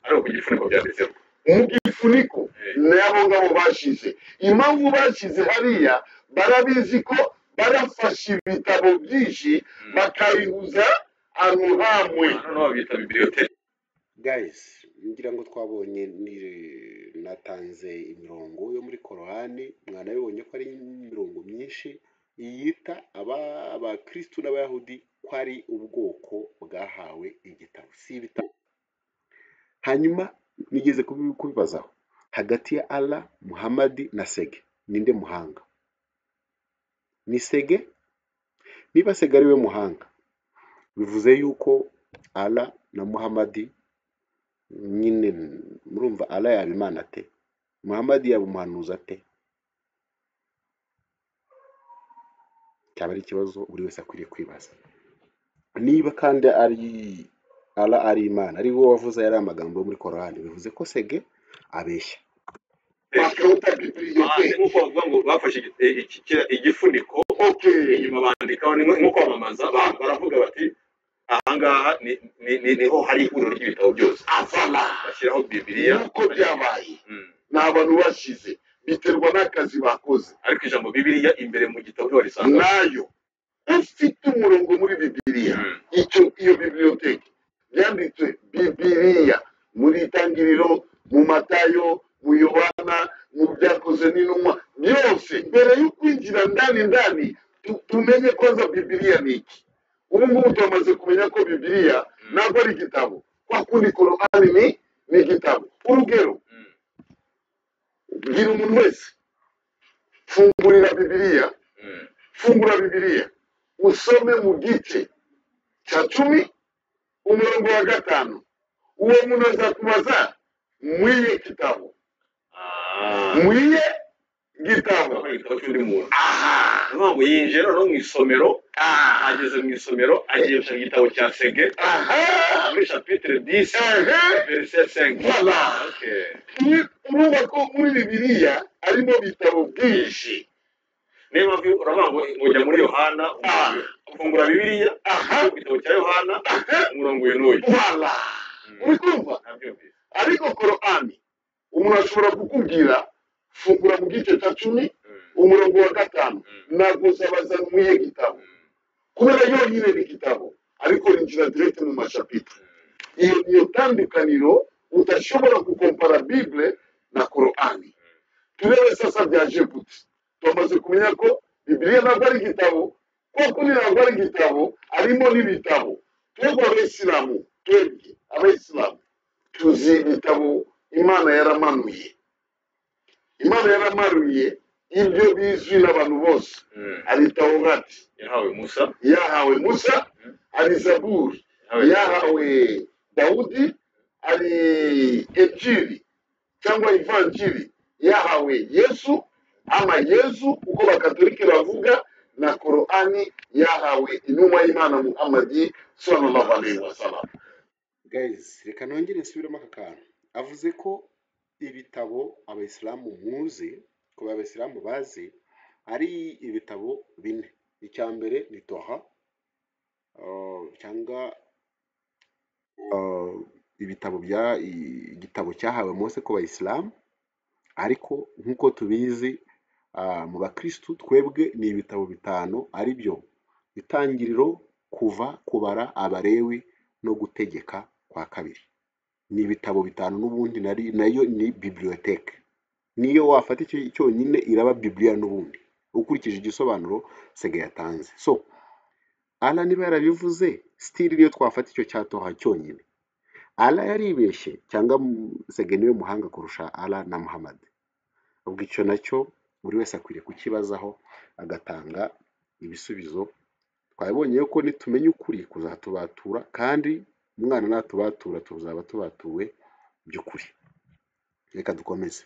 Ariko ku gifuniko byanditseho. Mu gifuniko n'abo ngabo bashize. Impamvu bashize hariya barabizi ko barafashe ibitabo byinshi bakabihuza ahantu hamwe. Noneho bita bibliothèque. Guys, ngira ngo twabonye natanze imirongo yo muri Korani, mwanabibonye ko ari imirongo myinshi yita abakristo n'abayahudi ko ari ubwoko bwahawe igitabo, si ibitabo. Hanyuma nigeze kubibazaho hagati ya Allah, Muhammad na Sege, ninde muhanga? Ni Sege? Niba Sege ari we muhanga, bivuze yuko Allah na Muhammad nyine, murumva Allah yaba Imana ate? Muhammad yaba umuhanuzi ate? Cyaba ari ikibazo buri wese akwiriye kwibaza. Niba kandi ari Allah ari Imana, ari wowe wavuze yari amagambo muri Korani, bivuze ko Sege abeshya. Nk'uko bavuga ngo bafashe igifuniko, inyuma bandikaho, nko kwamamaza, baravuga bati ahangaha niho hari ihuriro ry'ibitabo byose. Bashyiraho Bibiliya. Nuko byabaye. Ni abantu bashize, biterwa n'akazi bakoze. Ariko ijambo Bibiliya imbere mu gitabo warisanga. Nayo ufite umurongo muri Bibiliya, iyo biblioteke yanditse Bibiliya muri Itangiriro, mu Matayo, mu Yohana, mu Byakozwe n'Intumwa, byose mbere yo kwinjira ndani tumenye kwanza Bibiliya ni iki. Ubu ngubu tumaze kumenya ko Bibiliya ntabwo ari igitabo, kwa kundi Korani ni igitabo. Urugero, bwira umuntu wese, fungura Bibiliya usome mu gice cya 10 umurongo wa 5. Uwo muntu azakubaza mwiye gitabo. Mwiye gitabo cy'undi muntu. Ntabwo yinjira no mu isomero, ageze mu isomero agiye gushaka igitabo cya Sege muri chapitre 10 verset 5. Voilà. Urumva ko muri Bibiliya harimo ibitabo byinshi. Niyo mpamvu uravuga ngo ujya muri Yohana ufungura Bibiliya, igitabo cya Yohana umurongo w'Enoyi. Voilà. Uri kumva? Ariko Korani umuntu ashobora kukubwira fungura mu gice cya 10 umurongo wa 5, ntabwo uzabaza mwiye gitabo, kubera yonyine ni igitabo, ariko rinjira direct mu mashapitire. Iyo tandukaniro udashobora gukompara Bible na Korani. Turebe sasa byaje gute. Tumaze kumenya ko Bibiliya ntabwo ari igitabo, kuko ntabwo ari igitabo, arimo n'ibitabo. Twebwe abayisilamu tuzi ibitabo Imana yaramanuye. Ibyo bizwi n'abantu bose. Ari Taurati yahawe Musa, ari Zaburi yahawe Dawudi, ari Injili cyangwa Evanjili yahawe Yesu ama Yesu uko bakatolika bavuga, na Qur'ani yahawe intumwa y'Imana Muhammad sallallahu alaihi wasallam. Guys, reka nongere nsubiremo aka kantu. Avuze ko ibitabo abayisilamu muzi, ko abayisilamu bazi ari ibitabo bine. Icya mbere ni Torah, cyangwa ibitabo igitabo cyahawe Mose ku bayisilamu, ariko nk'uko tubizi mu bakristu twebwe ni ibitabo bitanu, ari byo Itangiriro, Kuva, Kubara, Abalewi no Gutegeka kwa kabiri. Ni ibitabo bitanu, n'ubundi nayo ni bibliothèque. Niyo wafata icyo cyonyine iraba Biblia n'ubundi, ukurikije igisobanuro Sege yatanze. So Allah niba yarabivuze, still niyo twafata icyo cya Torah cyonyine. Allah yaribeshye cyangwa Sege niwe muhanga kurusha Allah na Muhammad? Ubwo icyo nacyo buri wese akwiriye kukibazaho agatanga ibisubizo. Twabonye ko nitumenya ukuri kuzatubatura, kandi umwana natubatura tuzaba tubatuwe by'ukuri. Reka dukomeze.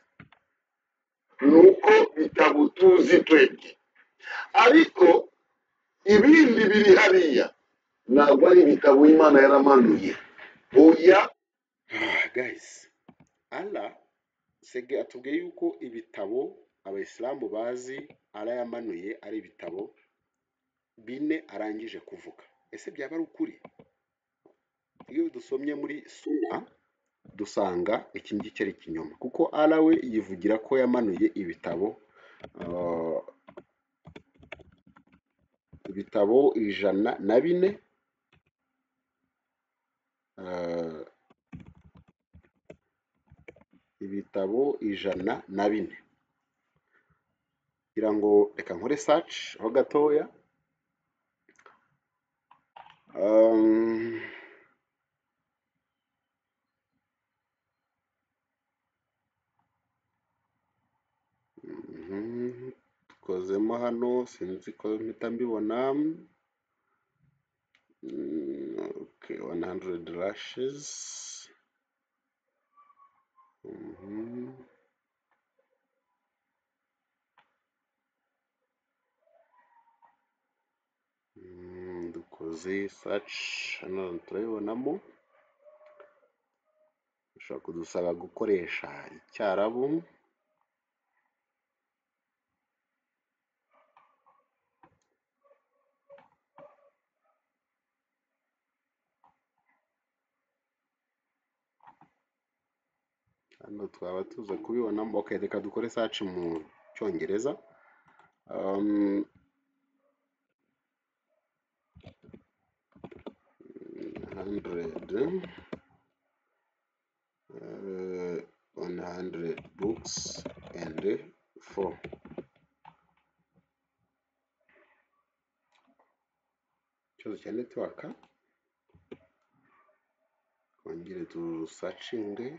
Nuko bitabo tuzi twebwe, ariko ibindi biri hariya ntabwo ari ibitabo Imana yaramanuye. Oya Guys, Allah Sege atubwiye yuko ibitabo abayisilamu bazi Allah yamanuye ari ibitabo bine arangije kuvuga. Ese byaba ari ukuri? Iyo dusomye muri Sura dusanga iki ngiki ari ikinyoma, kuko Allah we yivugira ko yamanuye ibitabo 104, ibitabo 104. Kugira ngo reka nkore search ho gatoya. Dukozemo hano, sinzi ko mpita mbibona. Okay, 100 lashes. Dukoze search hano turabibonamo. Ushobora kudusaba gukoresha Icyarabu. Hano twaba tuza kubibonamo. Okay, reka dukore search mu Cyongereza. 100 books and 4. Ikibazo cya network, twongere tu searching.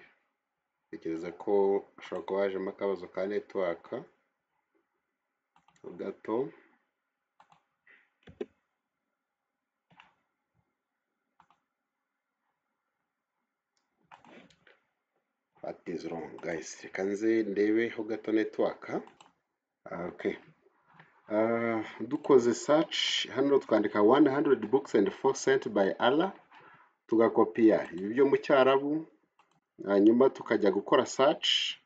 Tekereza ko ashobora kuba hajemo akabazo ka network gato. What is wrong, guys? Reka nze ndebe ho gato network. Okay. Dukoze search hano twandika 100 books and 4 sent by Allah, tugakopiya ibi byo mu Cyarabu, hanyuma tukajya gukora search.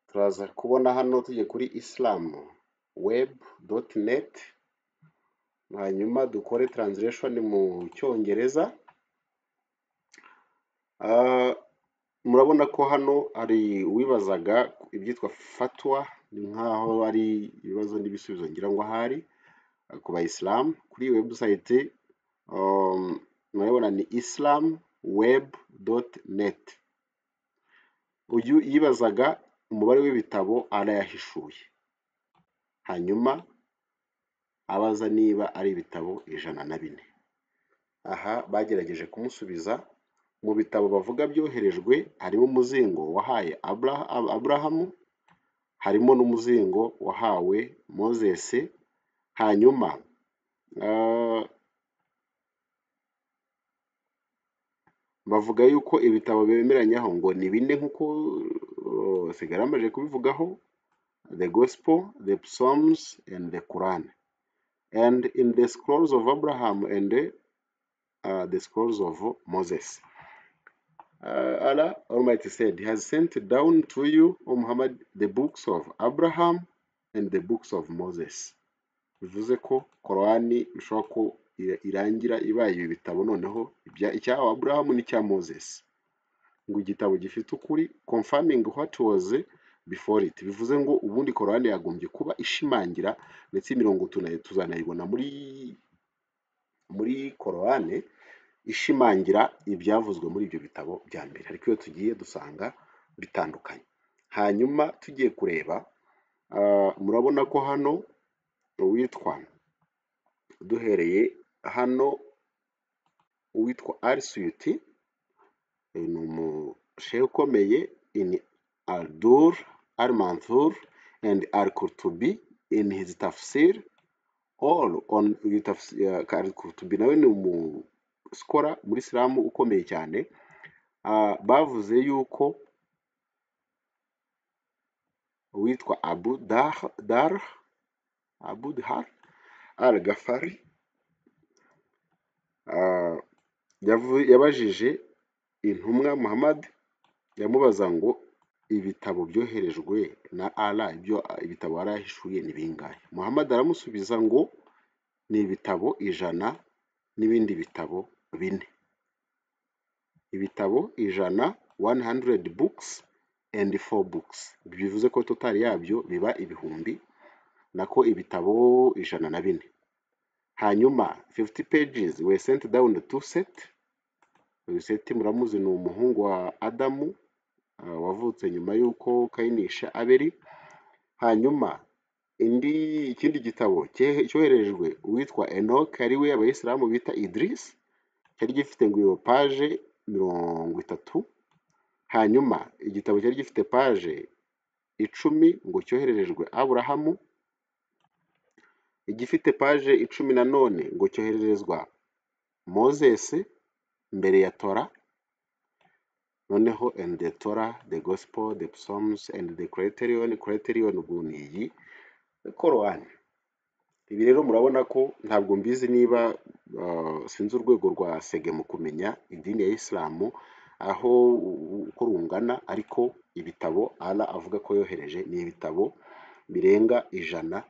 Turaza kubona hano tujye kuri islamweb.net, hanyuma dukore translation mu Cyongereza. Murabona ko hano ari wibazaga ibyitwa fatwa, ni nkaho ari ibibazo n'ibisubizo ngira ngo ahari ku bayisilamu. Kuri website murabona ni islamweb.net. Uyu yibazaga umubare w'ibitabo arayahishuye, hanyuma abaza niba ari ibitabo 104. Aha bagerageje kumusubiza. Mu bitabo bavuga byoherejwe harimo umuzingo wahaye Aburahamu, harimo n'umuzingo wahawe Moses, hanyuma bavuga yuko ibitabo bemeranyaho ngo ni bine nk'uko sigaramaje kubivugaho: the Gospel, the Psalms, and the Quran. And in the scrolls of Abraham and the scrolls of Moses, Allah Almighty said, He has sent down to you, O Muhammad, the books of Abraham and the books of Moses. Bivuze ko Korani bishobora ko irangira ibaye ibi bitabo noneho icya Abraham n'icya Moses, ngo igitabo gifite ukuri, confirming what was before it. Bivuze ngo ubundi Korani yagombye kuba ishimangira, ndetse imirongo tuzanayibona muri Korani ishimangira ibyavuzwe muri ibyo bitabo bya mbere, ariko iyo tugiye dusanga bitandukanye. Hanyuma tugiye kureba, murabona ko hano uwitwa, duhereye hano, uwitwa Al-Suyuti ni umushehe ukomeye in Al-Dur, Al-Manthur and Al-Qurtubi in his tafsir, all on Al-Qurtubi nawe ni umuskora muri Islam ukomeye cyane. Bavuze yuko uwitwa Abu Dhar al-Ghafari yabajije intumwa Muhammad, yamubaza ngo ibitabo byoherejwe na Allah, ibitabo arahishuye ni bingahe? Muhammad aramusubiza ngo ni ibitabo 100 n'ibindi bitabo 4. Ibitabo 100, 100 books and 4 books. Bivuze ko total yabyo biba ibihumbi, nako ibitabo 104. Hanyuma 50 pages were sent down to Set. Set muramuzi ni umuhungu wa Adamu wavutse nyuma yuko Kainisha Abeli. Hanyuma ikindi gitabo cyoherejwe uwitwa Enoch, ari we abayisilamu bita Idris, cyari gifite ngo iyo page 30. Hanyuma igitabo cyari gifite page 10 ngo cyoherejwe Aburahamu. Igifite page 10 nanone ngo cyoherezwa Moses mbere ya Torah. Noneho and the Torah, the Gospel, the Psalms and the Criterion ubuniyi Korani. Ibi rero murabona ko ntabwo mbizi niba sinzi urwego rwa sege mu kumenya idini ya Islamu aho uko rungana, ariko ibitabo Allah avuga ko yohereje ni ibitabo birenga 104.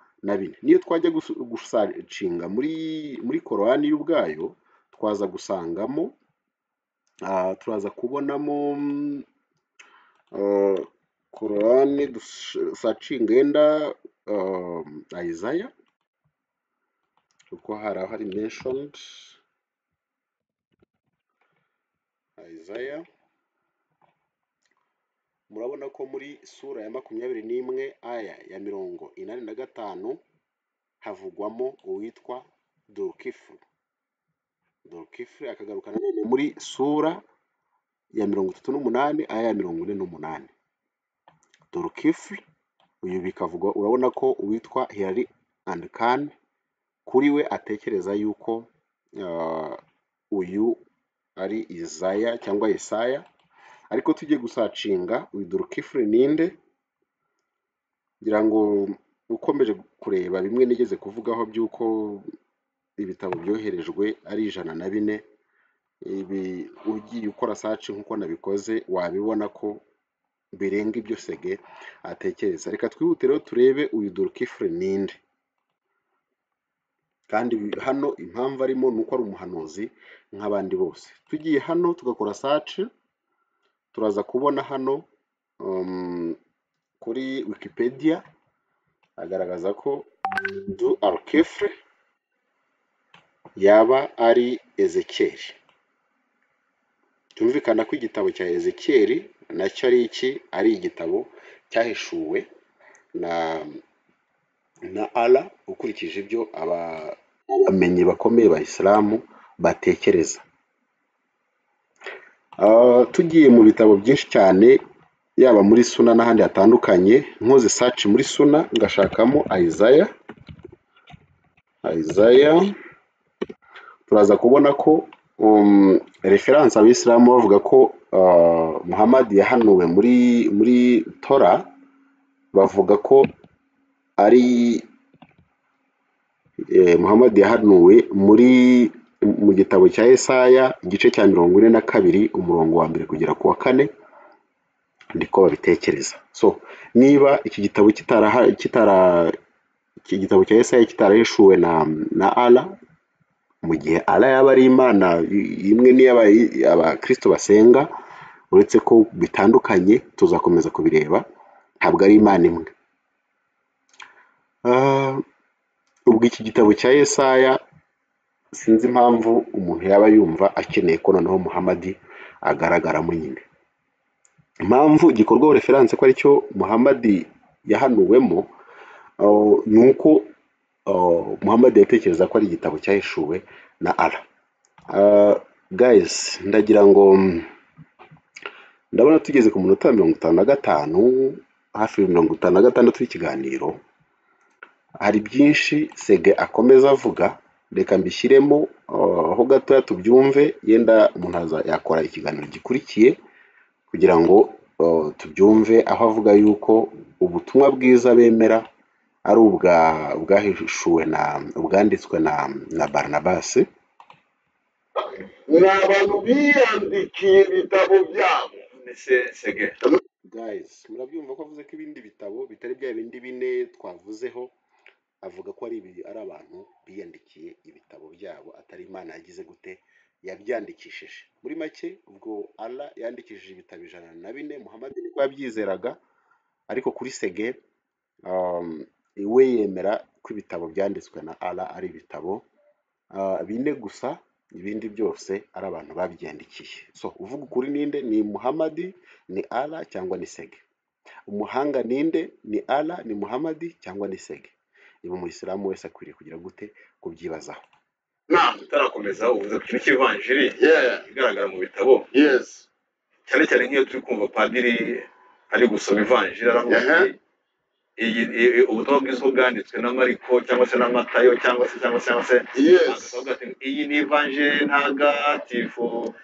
Niyo twajya gusacinga muri Korani y'ubwayo, twaza gusangamo turaza kubonamo Korani dusacinga yenda Isaiah, uko hari mentioned Isaiah. Murabona ko muri sura ya 21 aya ya 85 havugwamo uwitwa Dhul-Kifl. Dhul-Kifl akagarukana muri sura ya 38 aya ya 48. Dhul-Kifl uyu bikavugwa, urabona ko uwitwa Hilary and Khan kuri we atekereza yuko uyu ari Isaiah cyangwa Yesaya, ariko tugiye gusacinga uyu Dhul-Kifl ninde, ngira ngo ukomeje kureba bimwe nigeze kuvugaho byuko ibitabo byoherejwe ari 104. Ibi ugiye ukora search nkuko nabikoze wabibona ko birenga ibyo sege atekereza. Reka twihute rero turebe uyu Dhul-Kifl ninde, kandi hano impamvu arimo nuko ari umuhanuzi nk'abandi bose. Tugiye hano tugakora search, turaza kubona hano kuri Wikipedia agaragaza ko Dhul-Kifl yaba ari Ezekiel. Tumvikana ko igitabo cya Ezekiel nacyo ari igitabo cyahishuwe na Allah ukurikije ibyo abamenyi bakomeye ba Islamu batekereza. Tugiye mu bitabo byinshi cyane yaba muri Suna n'ahandi hatandukanye, nkoze search muri Suna ngashakamo Isaiah, turaza kubona ko reference abisilamu bavuga ko Muhammad yahanuwe muri Tora, bavuga ko ari Muhammad yahanuwe mu gitabo cya Yesaya igice cya 42 umurongo wa 1 kugera ku wa 4, ndiko babitekereza. So niba iki gitabo iki gitabo cya Yesaya kitarahishuwe na Allah, mu gihe Allah yaba ari Imana imwe n'iy'abakristo basenga, uretse ko bitandukanye, tuzakomeza kubireba, ntabwo ari Imana imwe. Ubwo iki gitabo cya Yesaya sinzi impamvu umuntu yaba yumva akeneye ko noneho Muhammad agaragaramo nyine. Impamvu gikorwaho reference ko aricyo Muhammad yahanuwemo, nuko Muhammad yatekereza ko ari igitabo cyahishuwe na Allah. Guys, ndagira ngo ndabona tugeze ku minota 55, hafi 56 y'ikiganiro. Hari byinshi Sege akomeza avuga, reka mbishyiremo aho gato tubyumve, yenda umuntu yakora ikiganiro gikurikiye kugira ngo tubyumve, aho avuga yuko ubutumwa bwiza bemera ari ubwahishuwe ubwanditswe na Barnabas. Ni abantu biyandikiye ibitabo byabo. Sege, Guys, murabyumva ko avuze ko ibindi bitabo bitari bya bindi bine twavuzeho, avuga ko ari abantu biyandikiye ibitabo byabo, atari Imana yagize gute yabyandikishije. Muri make, ubwo Allah yandikishije ibitabo 104, Muhammad niko yabyizeraga, ariko kuri Sege we yemera ko ibitabo byanditswe na Allah ari ibitabo 4 gusa, ibindi byose ari abantu babyandikiye. So uvuga ukuri ninde? Ni Muhammad, ni Allah cyangwa ni Sege? Umuhanga ninde? Ni Allah, ni Muhammad cyangwa ni Sege? Ibo Umuyisilamu wese akwiriye kugira gute kubyibazaho. tarakomeza uvuze ku kintu cy'ivanjiri igaragara mu bitabo. Yes. Cyane cyane nk'iyo turi kumva padiri ari gusoma ivanjiri, aravuga ubutumwa bwiza bwanditswe na Mariko cyangwa se na Matayo cyangwa se Yes. iyi ni ivanjiri ntagatifu.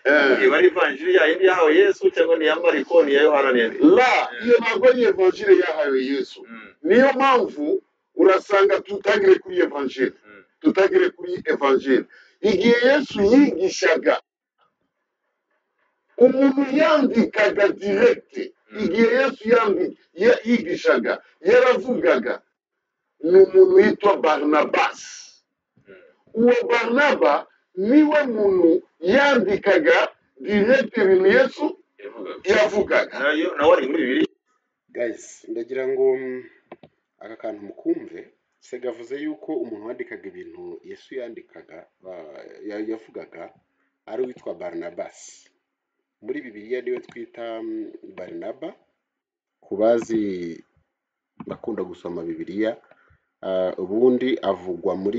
Iba ari ivanjiri yindi yahawe Yesu cyangwa ni ya Mariko, ni ya Yohana, ni iyo ntabwo ari evanjiri yahawe Yesu. Niyo mpamvu urasanga tutagire kuri evanjiri. Igihe Yesu yigishaga, umuntu yandikaga direct. Igihe Yesu yigishaga, yaravugaga, ni umuntu witwa Barnabas. Uwo Barnaba niwe muntu yandikaga direct ibintu Yesu yavugaga. nawe ari muri Bibiliya. Guys, ndagira ngo aka kantu mukumve. Sege avuze yuko umuntu wandikaga ibintu Yesu yandikaga yavugaga ari witwa Barnabas. Muri Bibiliya niwe twita Barnaba, kubazi bakunda gusoma Bibiliya. Ubundi avugwa mu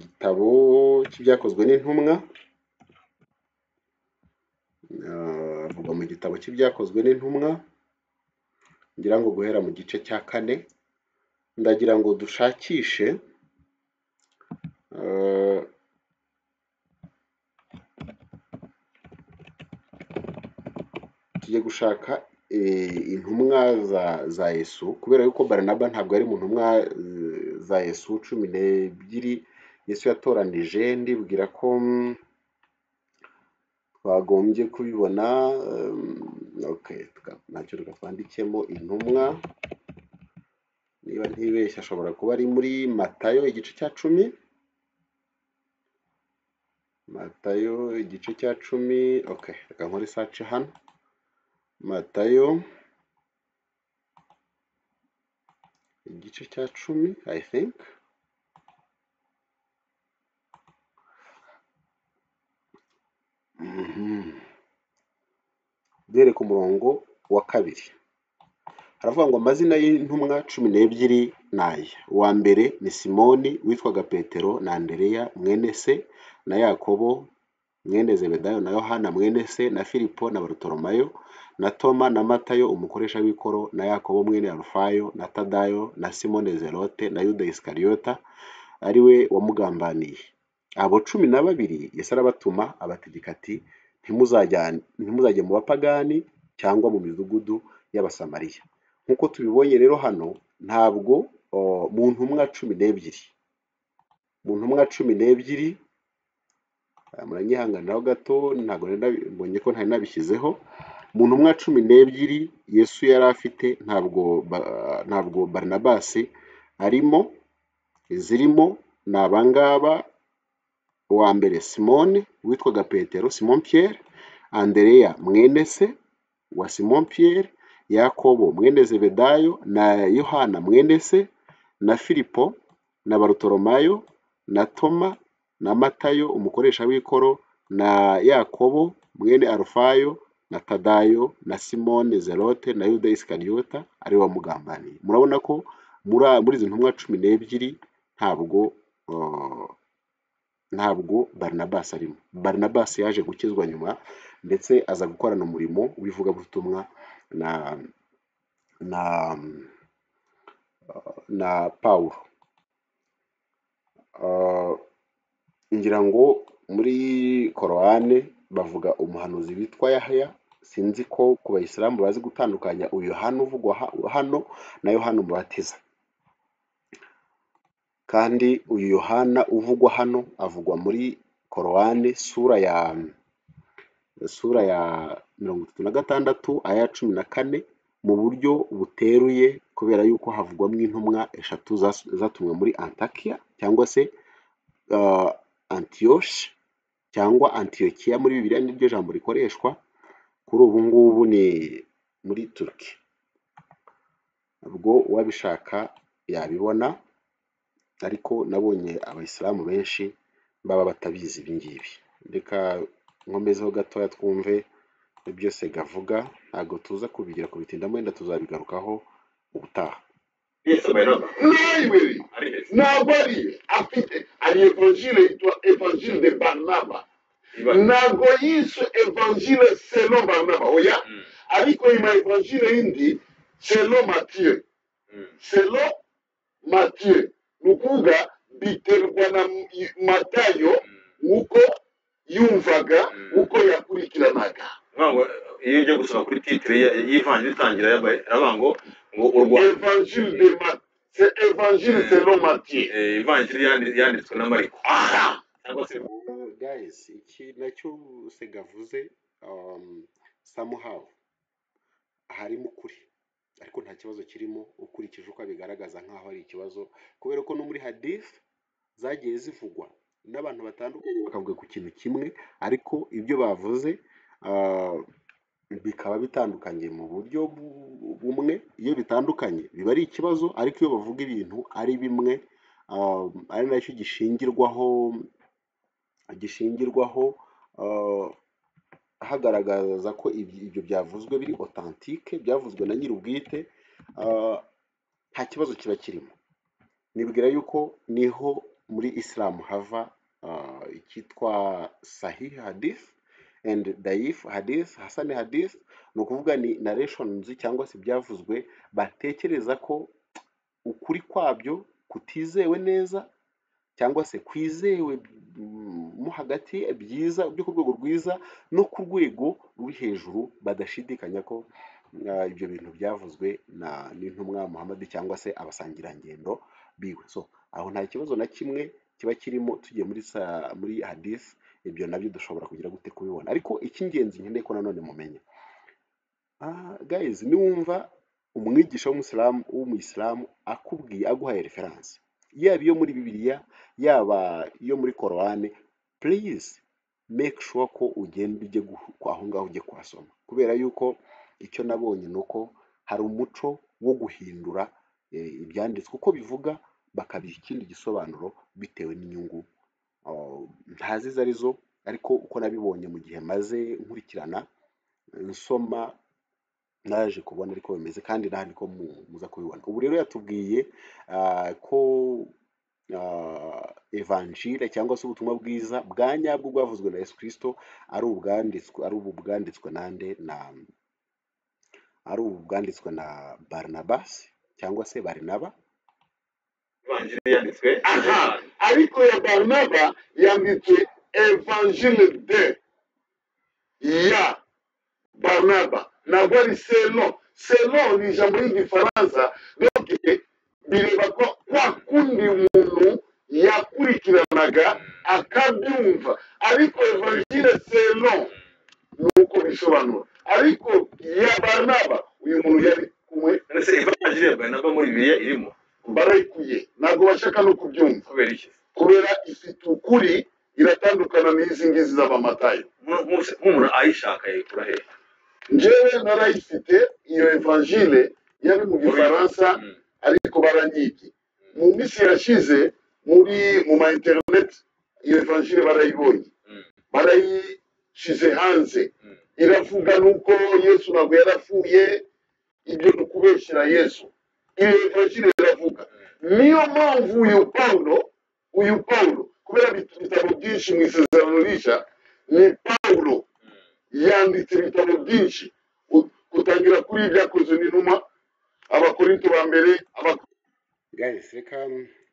gitabo cy'ibyakozwe n'intumwa. Avugwa mu gitabo cy'ibyakozwe n'intumwa, ngira ngo guhera mu gice cya 4. Ndagira ngo dushakishe tujye gushaka intumwa za Yesu, kubera yuko Barnaba ntabwo ari mu ntumwa za Yesu 12 Yesu yatoranije. Ndibwira ko twagombye kubibona. Okay, nacyo reka twandikemo intumwa. Niba ntibeshya ashobora kuba ari muri Matayo igice cya 10. Matayo igice cya 10. Okay, reka nkore search hano. Matayo igice cya 10, I think. Dere ku murongo wa 2 haravuga ngo amazina y'intumwa 12 naya. Uwa mbere ni Simoni witwaga Petero, na Andereya mwene se, na Yakobo mwene Zebedayo na Yohana mwene se na Filipo na Barutolomayo na Toma na Matayo umukoresha w'ikoro na Yakobo mwene Alufayo na Tadayo na Simone Zelote na Yuda Isikariyota ari we wamugambaniye. Abo 12 Yesu arabatuma abategeka ati ntimuzajye mu bapagani cyangwa mu midugudu y'Abasamariya. Nk'uko tubibonye rero hano ntabwo mu ntumwa 12 muranyihanganiraho gato ntabwo mbonye ko ntari nabishyizeho. Mu ntumwa 12 Yesu yari afite ntabwo Barnabasi arimo. Izirimo ni abangaba: uwa mbere Simone witwaga Petero, Simon Pierre, Andereya mwene se wa Simon Pierre, Yakobo mwene Zebedayo na Yohana mwene se na Filipo na Barutolomayo na Toma na Matayo umukoresha w'ikoro na Yakobo mwene Alufayo na Tadayo na Simone Zelote na Yuda Isikariyota ari we wamugambaniye. Murabona ko muri izi ntumwa 12 ntabwo Barnabasi arimo. Barnabasi yaje gukizwa nyuma ndetse aza gukorana umurimo w'ivugabutumwa na Pawulo. Ngira ngo muri Korowani bavuga umuhanuzi witwa Yahya. Sinzi ko ku Bayisilamu bazi gutandukanya uyu Yohana uvugwa hano na Yohana Umubatiza. Kandi uyu Yohana uvugwa hano avugwa muri Korowani sura ya 36 aya 14 mu buryo buteruye, kubera yuko havugwamo intumwa 3 zatumwe muri Antakiya cyangwa se Antioche cyangwa Antiokia muri Bibiliya niryo jambo rikoreshwa. Kuri ubu ngubu ni muri Turki. Ubwo wabishaka yabibona, ariko nabonye Abayisilamu benshi baba batabizi ibi ngibi. Reka nkomezeho gatoya twumve byose gavuga, ntabwo tuza kubigira kubitindamo, wenda tuzabigarukaho ubutaha. Ntabwo ari evangile yitwa evangile de Barnaba, ntabwo yiswe evangile selon Barnaba, oya, ariko ima evangile indi selon Matthieu. Selon Matthieu ni ukuvuga biterwa na Matayo uko yumvaga, uko yakurikiranaga. Iyo ujya gusoma kuri titire y'ivanjiri itangira yabaye ngo urwa Evangile de Matthieu, c'est évangile selon Matthieu. Ivanjiri yanditswe na Mariko. Guys, iki nacyo segavuze somehow harimo ukuri, ariko nta kibazo kirimo ukurikije uko bigaragaza nkaho ari ikibazo, kubera ko no muri hadith zagiye zivugwa n'abantu batandukanye bakavuga ku kintu kimwe, ariko ibyo bavuze bikaba bitandukanye mu buryo bumwe. Iyo bitandukanye biba ari ikibazo, ariko iyo bavuga ibintu ari bimwe ari nacyo gishingirwaho hagaragaza ko ibyo byavuzwe biri authentique, byavuzwe na nyir'ubwite, nta kibazo kiba kirimo. Nibwira yuko niho muri Islam hava icyitwa Sahih Hadith and Daif Hadith. Hasan Hadith ni ukuvuga ni narrations cyangwa se byavuzwe batekereza ko ukuri kwabyo kutizewe neza cyangwa se kwizewe mo hagati, byiza byo ku rwego rwiza no ku rwego ruri hejuru, badashidikanya ko ibyo bintu byavuzwe n'intumwa Muhammad cyangwa se abasangirangendo biwe. So aho nta kibazo na kimwe kiba kirimo. Tugiye muri hadith, ibyo nabyo dushobora kugira gute kubibona, ariko icy'ingenzi nkeneye ko nanone mumenya, guys, niwumva umwigisha w'umuyisilamu akubwiye aguhaye reference, yaba iyo muri Bibiliya yaba iyo muri Korowani, please make sure ko ugenda ujye aho ngaho ujye kuhasoma, kubera yuko icyo nabonye ni uko hari umuco wo guhindura ibyanditswe uko bivuga bakabiha ikindi gisobanuro bitewe n'inyungu ntazi izo arizo, ariko uko nabibonye mu gihe maze nkurikirana nsoma naje kubona ariko bimeze, kandi nta niko muza kubibona. Ubu rero yatubwiye ko evanjile cyangwa se ubutumwa bwiza bwa nyabwo bwavuzwe na Yesu Kristo ari ubu bwanditswe nande ari ubu bwanditswe na Barnabas cyangwa se Barinaba. Evanjili yanditswe aha ariko ya Barnaba yanditswe Evangile de ya Barnaba ntabwo ari selo ni ijambo ry'igifaransa donc bireba ko kwa kundi umuntu yakurikiranaga akabyumva ariko Evangile selo nuko bisobanura ariko ya Barnaba uyu muntu yari kumwe ese Evanjili ya Barnaba muri Bibiliya irimo barayikuye ntabwo bashaka no kubyumva kubera iki kubera ifite ukuri iratandukana n'izi ngizi z'abamatayo nk'umuntu ayishaka yayikura he njyewe narayifite iyo Evangile yari mu gifaransa ariko baranyibye mu minsi yashize mu ma internet iyo Evangile barayibonye barayishize hanze iravuga nuko Yesu ntabwo yarapfuye ibyo ni ukubeshyira Yesu iyo Evangile iravuga niyo mpamvu uyu Paulo kubera ibitabo byinshi mu isezerano rishya ni Paulo yanditse ibitabo byinshi kutangira kuri ibyakozwe n'intumwa Abakorinto ba mbere guys reka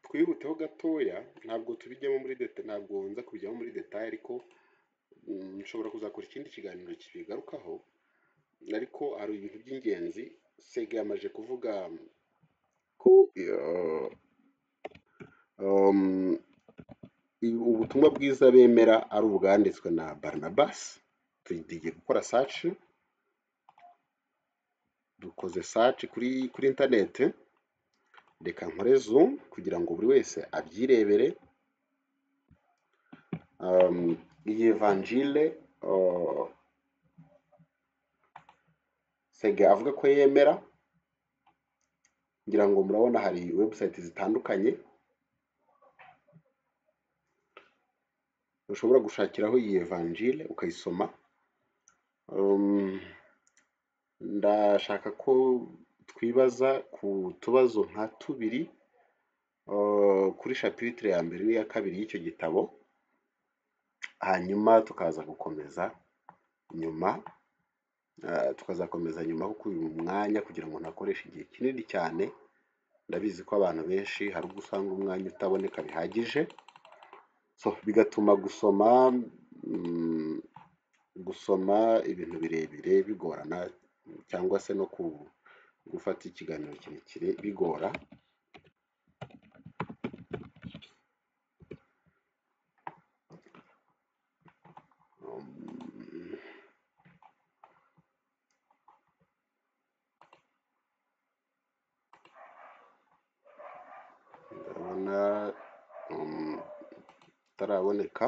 twihuteho gatoya ntabwo tubijyamo muri detail ntabwo nza kubijyamo muri detail ariko nshobora kuzakora ikindi kiganiro kibigarukaho ariko hari ibintu by'ingenzi Sege yamaje kuvuga ko ubutumwa bwiza bemera ari ubwanditswe na Barnabas. Tugiye gukora search, dukoze search kuri internet, reka nkore zoom kugira ngo buri wese abyirebere. Iyi Evangile Sege avuga ko yemera, ngira ngo murabona hari website zitandukanye ushobora gushakiraho iyi Evangile ukayisoma. Ndashaka ko twibaza ku tubazo nka tubiri kuri chapitre ya mbere n'iya kabiri y'icyo gitabo, hanyuma tukaza gukomeza nyuma tukazakomeza nyuma kuko uyu mwanya kugira ngo nakoreshe igihe kinini cyane. Ndabizi ko abantu benshi hari gusanga umwanya utaboneka bihagije, so bigatuma gusoma ibintu birebire bigorana cyangwa se no gufata ikiganiro kirekire bigora. Ndabona taraboneka.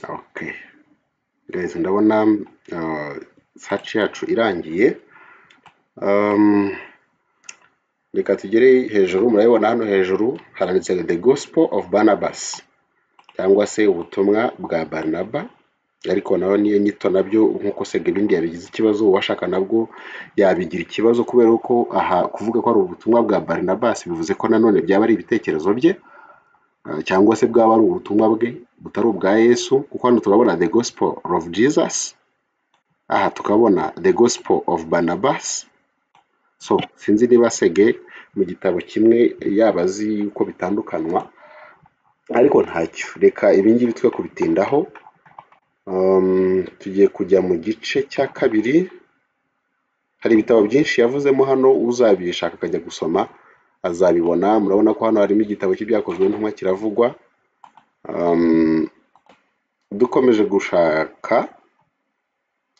Okay guys, ndabona search yacu irangiye. Reka tugere hejuru. Murabibona hano hejuru haranditse The Gospel of Barnabas cyangwa se ubutumwa bwa Barnaba, ariko naho niyo nyito nabyo nkuko Sege bindi yabigize ikibazo, uwashaka nabwo yabigira ikibazo kubera ko aha kuvuga ko ari ubutumwa bwa Barnabas bivuze ko nanone byaba ari ibitekerezo bye cyangwa se bwaba ari ubutumwa bwe butari ubwa Yesu, kuko hano turabona The Gospel of Jesus, aha tukabona The Gospel of Barnabas. So sinzi niba Sege mu gitabo kimwe yabazi uko bitandukanwa, ariko ntacyo, reka ibingibi twe kubitindaho. Tugiye kujya mu gice cya kabiri. Hari ibitabo byinshi yavuzemo hano, uzabishaka akajya gusoma azabibona. Murabona ko hano harimo igitabo cy'ibyakozwe n'intumwa kiravugwa. Dukomeje gushaka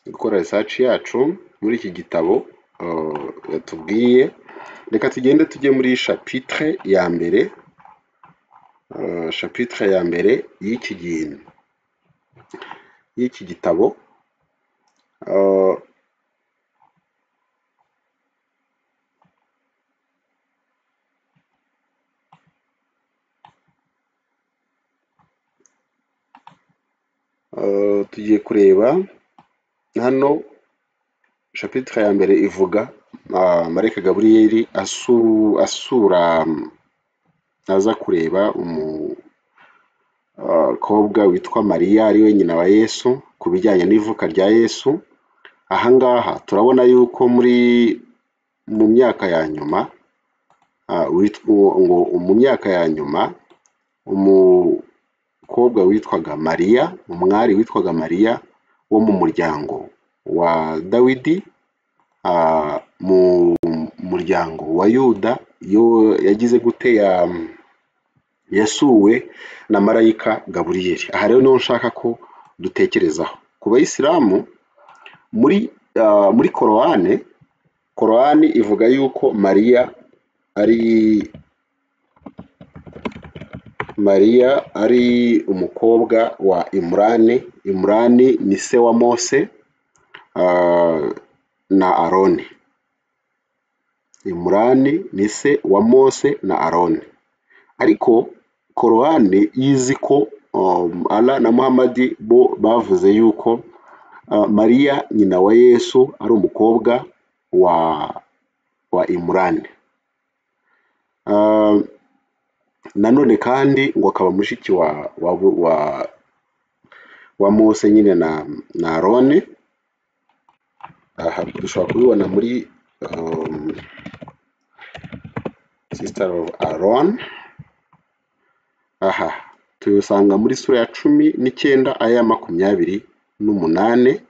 gukora research yacu muri iki gitabo yatubwiye, reka tugende tujye muri chapitre ya mbere. Chapitre ya mbere y'iki gitabo Ah, tugiye kureba hano chapitre ya mbere ivuga marayika Gaburiyeli asura aza kureba umukobwa witwa Mariya ariwe nyina wa Yesu ku bijyanye n'ivuka rya Yesu. Ahangaha turabona yuko mu myaka ya nyuma mu myaka ya nyuma umukobwa witwaga Mariya, umwari witwaga Mariya wo mu muryango wa Dawidi, mu muryango wa Yuda, yagize gute yasuwe na marayika Gaburiyeli. Aha rero niho nshaka ko dutekerezaho. Ku bayisilamu muri Korowani ivuga yuko Mariya ari umukobwa wa Imurani. Imurani ni se wa Mose na Aroni. Imurani ni se wa Mose na Aroni. Ariko Korowani yizi ko Allah na Muhammad bo bavuze yuko Mariya nyina wa Yesu ari umukobwa wa Imurani. Nanone kandi ngo akaba mushiki wa Mose nyine na Aroni. Aha dushobora kubibona muri sister of Aaron. Aha tuyusanga muri sura ya 19 aya 28,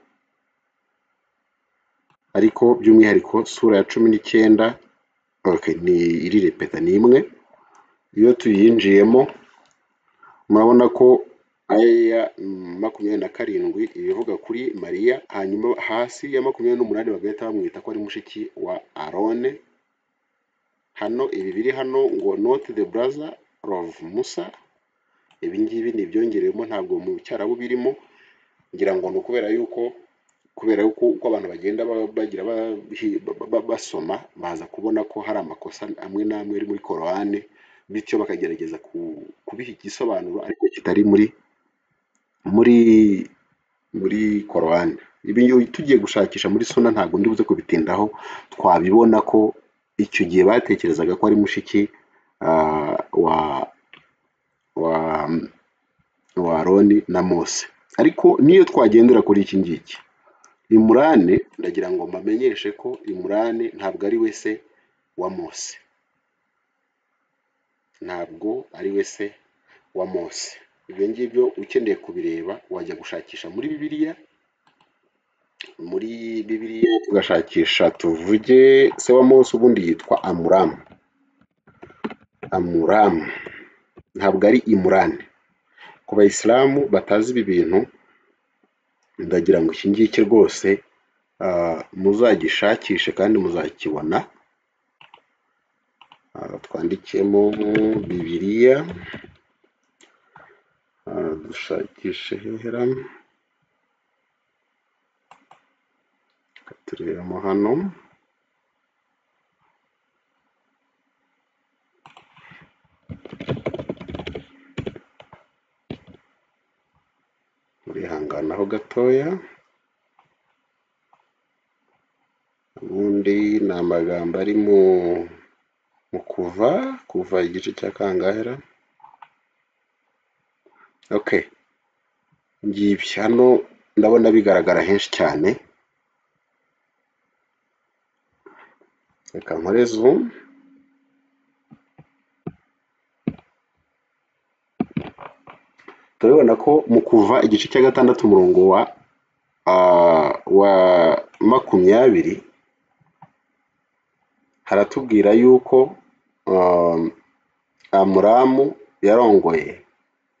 ariko by'umwihariko sura ya 19 ni iri repeta ni imwe. Iyo tuyinjiyemo murabona ko aya 27 ibivuga kuri Mariya, hanyuma hasi ya 28 bagahita bamwita ko ari mushiki wa Arone. Hano ibi biri hano ngo not the brother of Musa, ibi ngibi ni byongereyemo, ntabwo mu cyarabu birimo. Ngira ngo no kubera yuko uko abantu bagenda bagira basoma baza kubona ko hari amakosa amwe namwe ari muri Korowani, bityo bakagerageza kubiha igisobanuro ariko kitari muri Korowani. Ibi ngiye tugiye gushakisha muri Suna ntabwo ndibuze kubitindaho, twabibona ko icyo gihe batekerezaga ko ari mushiki wa Aroni na Mose. Ariko niyo twagendera kuri iki ngiki, Imurani ndagira ngo mbamenyeshe ko Imurani ntabwo ari we se wa Mose, ntabwo ari we se wa Mose. Ibyo ngibyo ukeneye kubireba wajya gushakisha muri Bibiliya tugashakisha tuvuge se wa Mose, ubundi yitwa Amuramu. Ntabwo ari Imurani. Ku bayisilamu batazi ibi bintu ndagira ngo iki ngiki rwose muzagishakishe kandi muzakibona. Twandikemo Bibiliya, dushakishe hehera, turebamo hano murihanganaho gatoya. Ubundi ni amagambo ari mu kuva igice cya kangahera. Okay, ngibi hano ndabona bigaragara henshi cyane. Reka nkore zoom. Turabona ko mu kuva igice cya 6 umurongo wa 20 haratubwira yuko Amuramu yarongoye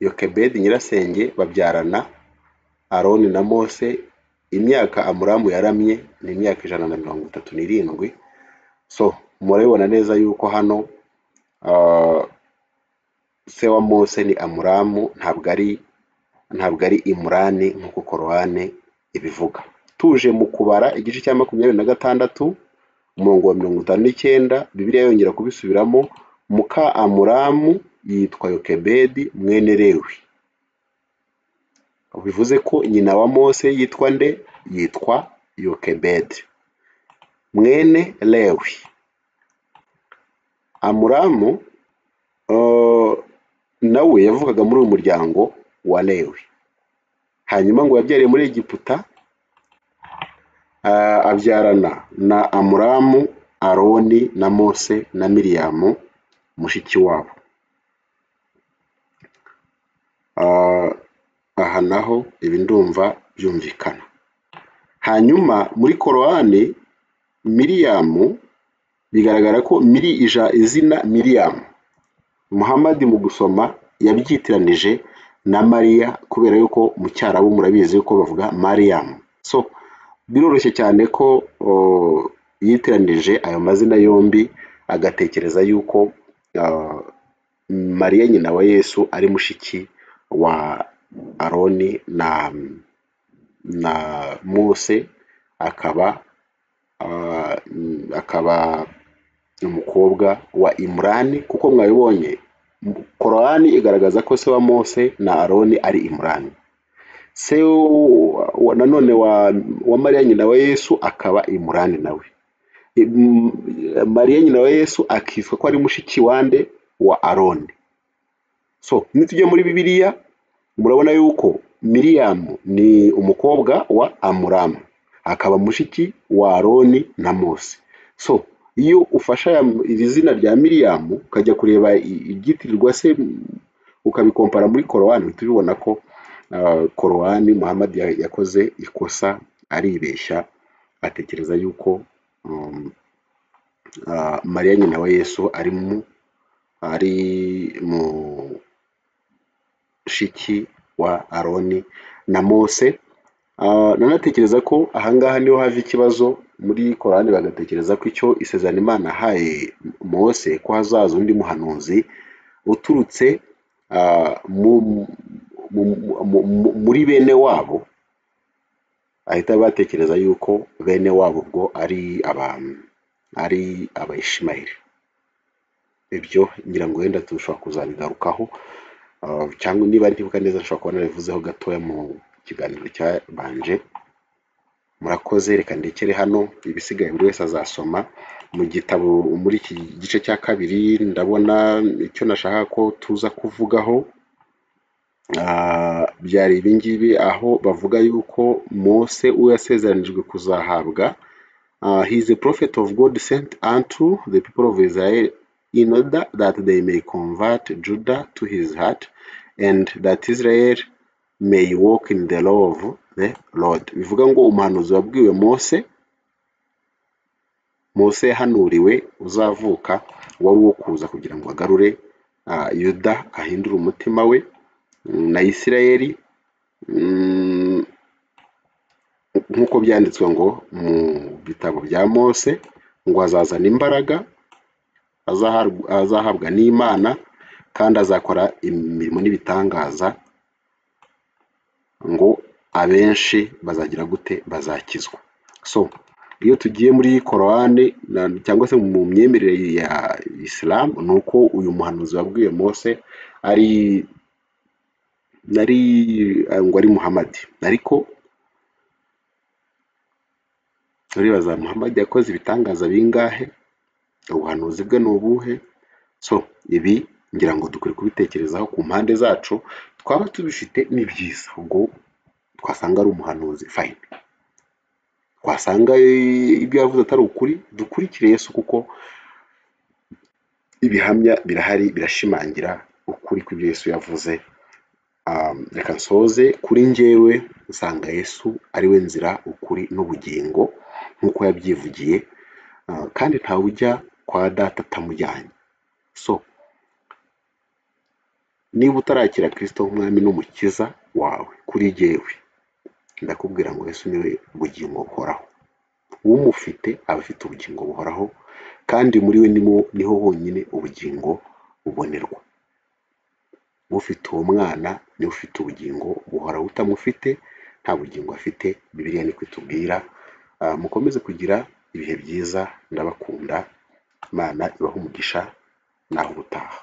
Yokebedi nyirasenge, babyarana Aroni na Mose. Imyaka Amuramu yaramye ni imyaka 137. So murabibona neza yuko hano se wa Mose ni Amuramu, ntabwo ari Imurani nk'uko Korowani ibivuga. tuje mu kubara igice cya 26 umurongo wa 59 Bibiliya yongera kubisubiramo, muka Amuramu yitwa Yokebedi mwene Lewi. Bivuze ko nyina wa Mose yitwa nde? Yitwa Yokebedi mwene Lewi. Amuramu nawe yavugaga muri uyu muryango wa Lewi. Hanyuma ngo yabyariye muri Egiputa, abyarana na Amuramu, Aroni na Mose na Miriyamu mushiki wabo. Aha naho ibi ndumva byumvikana. Hanyuma muri Korani Miriyamu bigaragara ko izina Miriyamu Muhammad mu gusoma yabyitiranije na Mariya, kubera yuko mu Cyarabu murabizi yuko bavuga Mariyamu. So biroroshye cyane ko yitiranije ayo mazina yombi, agatekereza yuko Mariya nyina wa Yesu ari mushiki wa Aroni na Mose, akaba umukobwa wa Imurani, kuko mwabibonye Korani igaragaza ko se wa Mose na Aroni ari Imurani. Se nanone wa Mariya nyina wa Yesu akaba Imurani nawe. Mariya nyina wa Yesu akitwa ko ari mushiki wande wa Aroni. So nitujye muri Bibiliya murabona yuko Miriyamu ni umukobwa wa Amuramu, akaba mushiki wa Aroni na Mose. So iyo ufasha iri zina rya Miriyamu ukajya kureba ibyitirirwa se ukabikompara muri Korani, tubibona ko Korani Muhammad yakoze ikosa, aribeshya, atekereza yuko Mariya nyina wa Yesu ari mushiki wa Aroni na Mose. Nanatekereza ko ahangaha niho hava ikibazo muri Korani, bagatekereza ko icyo isezerano Imana haye Mose ko hazaza undi muhanuzi uturutse muri bene wabo, ahita batekereza yuko bene wabo ubwo ari Abayishimayeli. Ibyo ngira ngo wenda tushobora kuzabigarukaho, cyangwa niba ntibuka neza nshobora kuba narabivuzeho gatoya mu kiganiro cyabanje. Murakoze, reka ndekere hano, ibisigaye buri wese azasoma mu gitabo. Muri iki gice cya kabiri ndabona icyo nashaka ko tuza kuvugaho byari ibingibi, aho bavuga yuko Mose uwo yasezeranijwe kuzahabwa, he is a prophet of God sent unto the people of Israel in order that they may convert Judah to his heart and that Israel may walk in the law of the Lord. Bivuga ngo umuhanuzi wabwiwe Mose yahanuriwe uzavuka wari uwo kuza kugira ngo agarure Yuda, ahindure umutima we na Isirayeli, nk'uko byanditswe ngo mu bitabo bya Mose, ngo azazana imbaraga, azahabwa n'Imana, kandi azakora imirimo n'ibitangaza, ngo abenshi bazagira gute? Bazakizwa. So iyo tugiye muri Korani cyangwa se mu myemerere ya Islam, nuko uyu muhanuzi wabwiye Mose ngo ari Muhammad. Ariko turibaza, Muhammad yakoze ibitangaza bingahe? Ubuhanuzi bwe nubuhe? So ibi ngira ngo dukwiye kubitekerezaho ku mpande zacu. Twaba tubifite ni byiza, ubwo twasanga ari umuhanuzi fine, twasanga ibyo yavuze atari ukuri, dukurikire Yesu, kuko ibihamya birahari birashimangira ukuri kw'ibyo Yesu yavuze. Reka nsoze kuri njyewe, nsanga Yesu ari we nzira, ukuri n'ubugingo, nk'uko yabyivugiye, kandi ntawe ujya kwa Data atamujyanye. So niba utarakira Kristo nk'umwami n'umukiza wawe, kuri jyewe ndakubwira ngo Yesu niwe bugingo buhoraho. Umufite aba afite ubugingo buhoraho, kandi muri we niho honyine ubugingo bubonerwa. Ufite uwo mwana niwe ufite ubugingo buhoraho, utamufite nta bugingo afite. Bibiliya niko itubwira. Mukomeze kugira ibihe byiza, ndabakunda. Imana ibahe umugisha, naho ubutaha.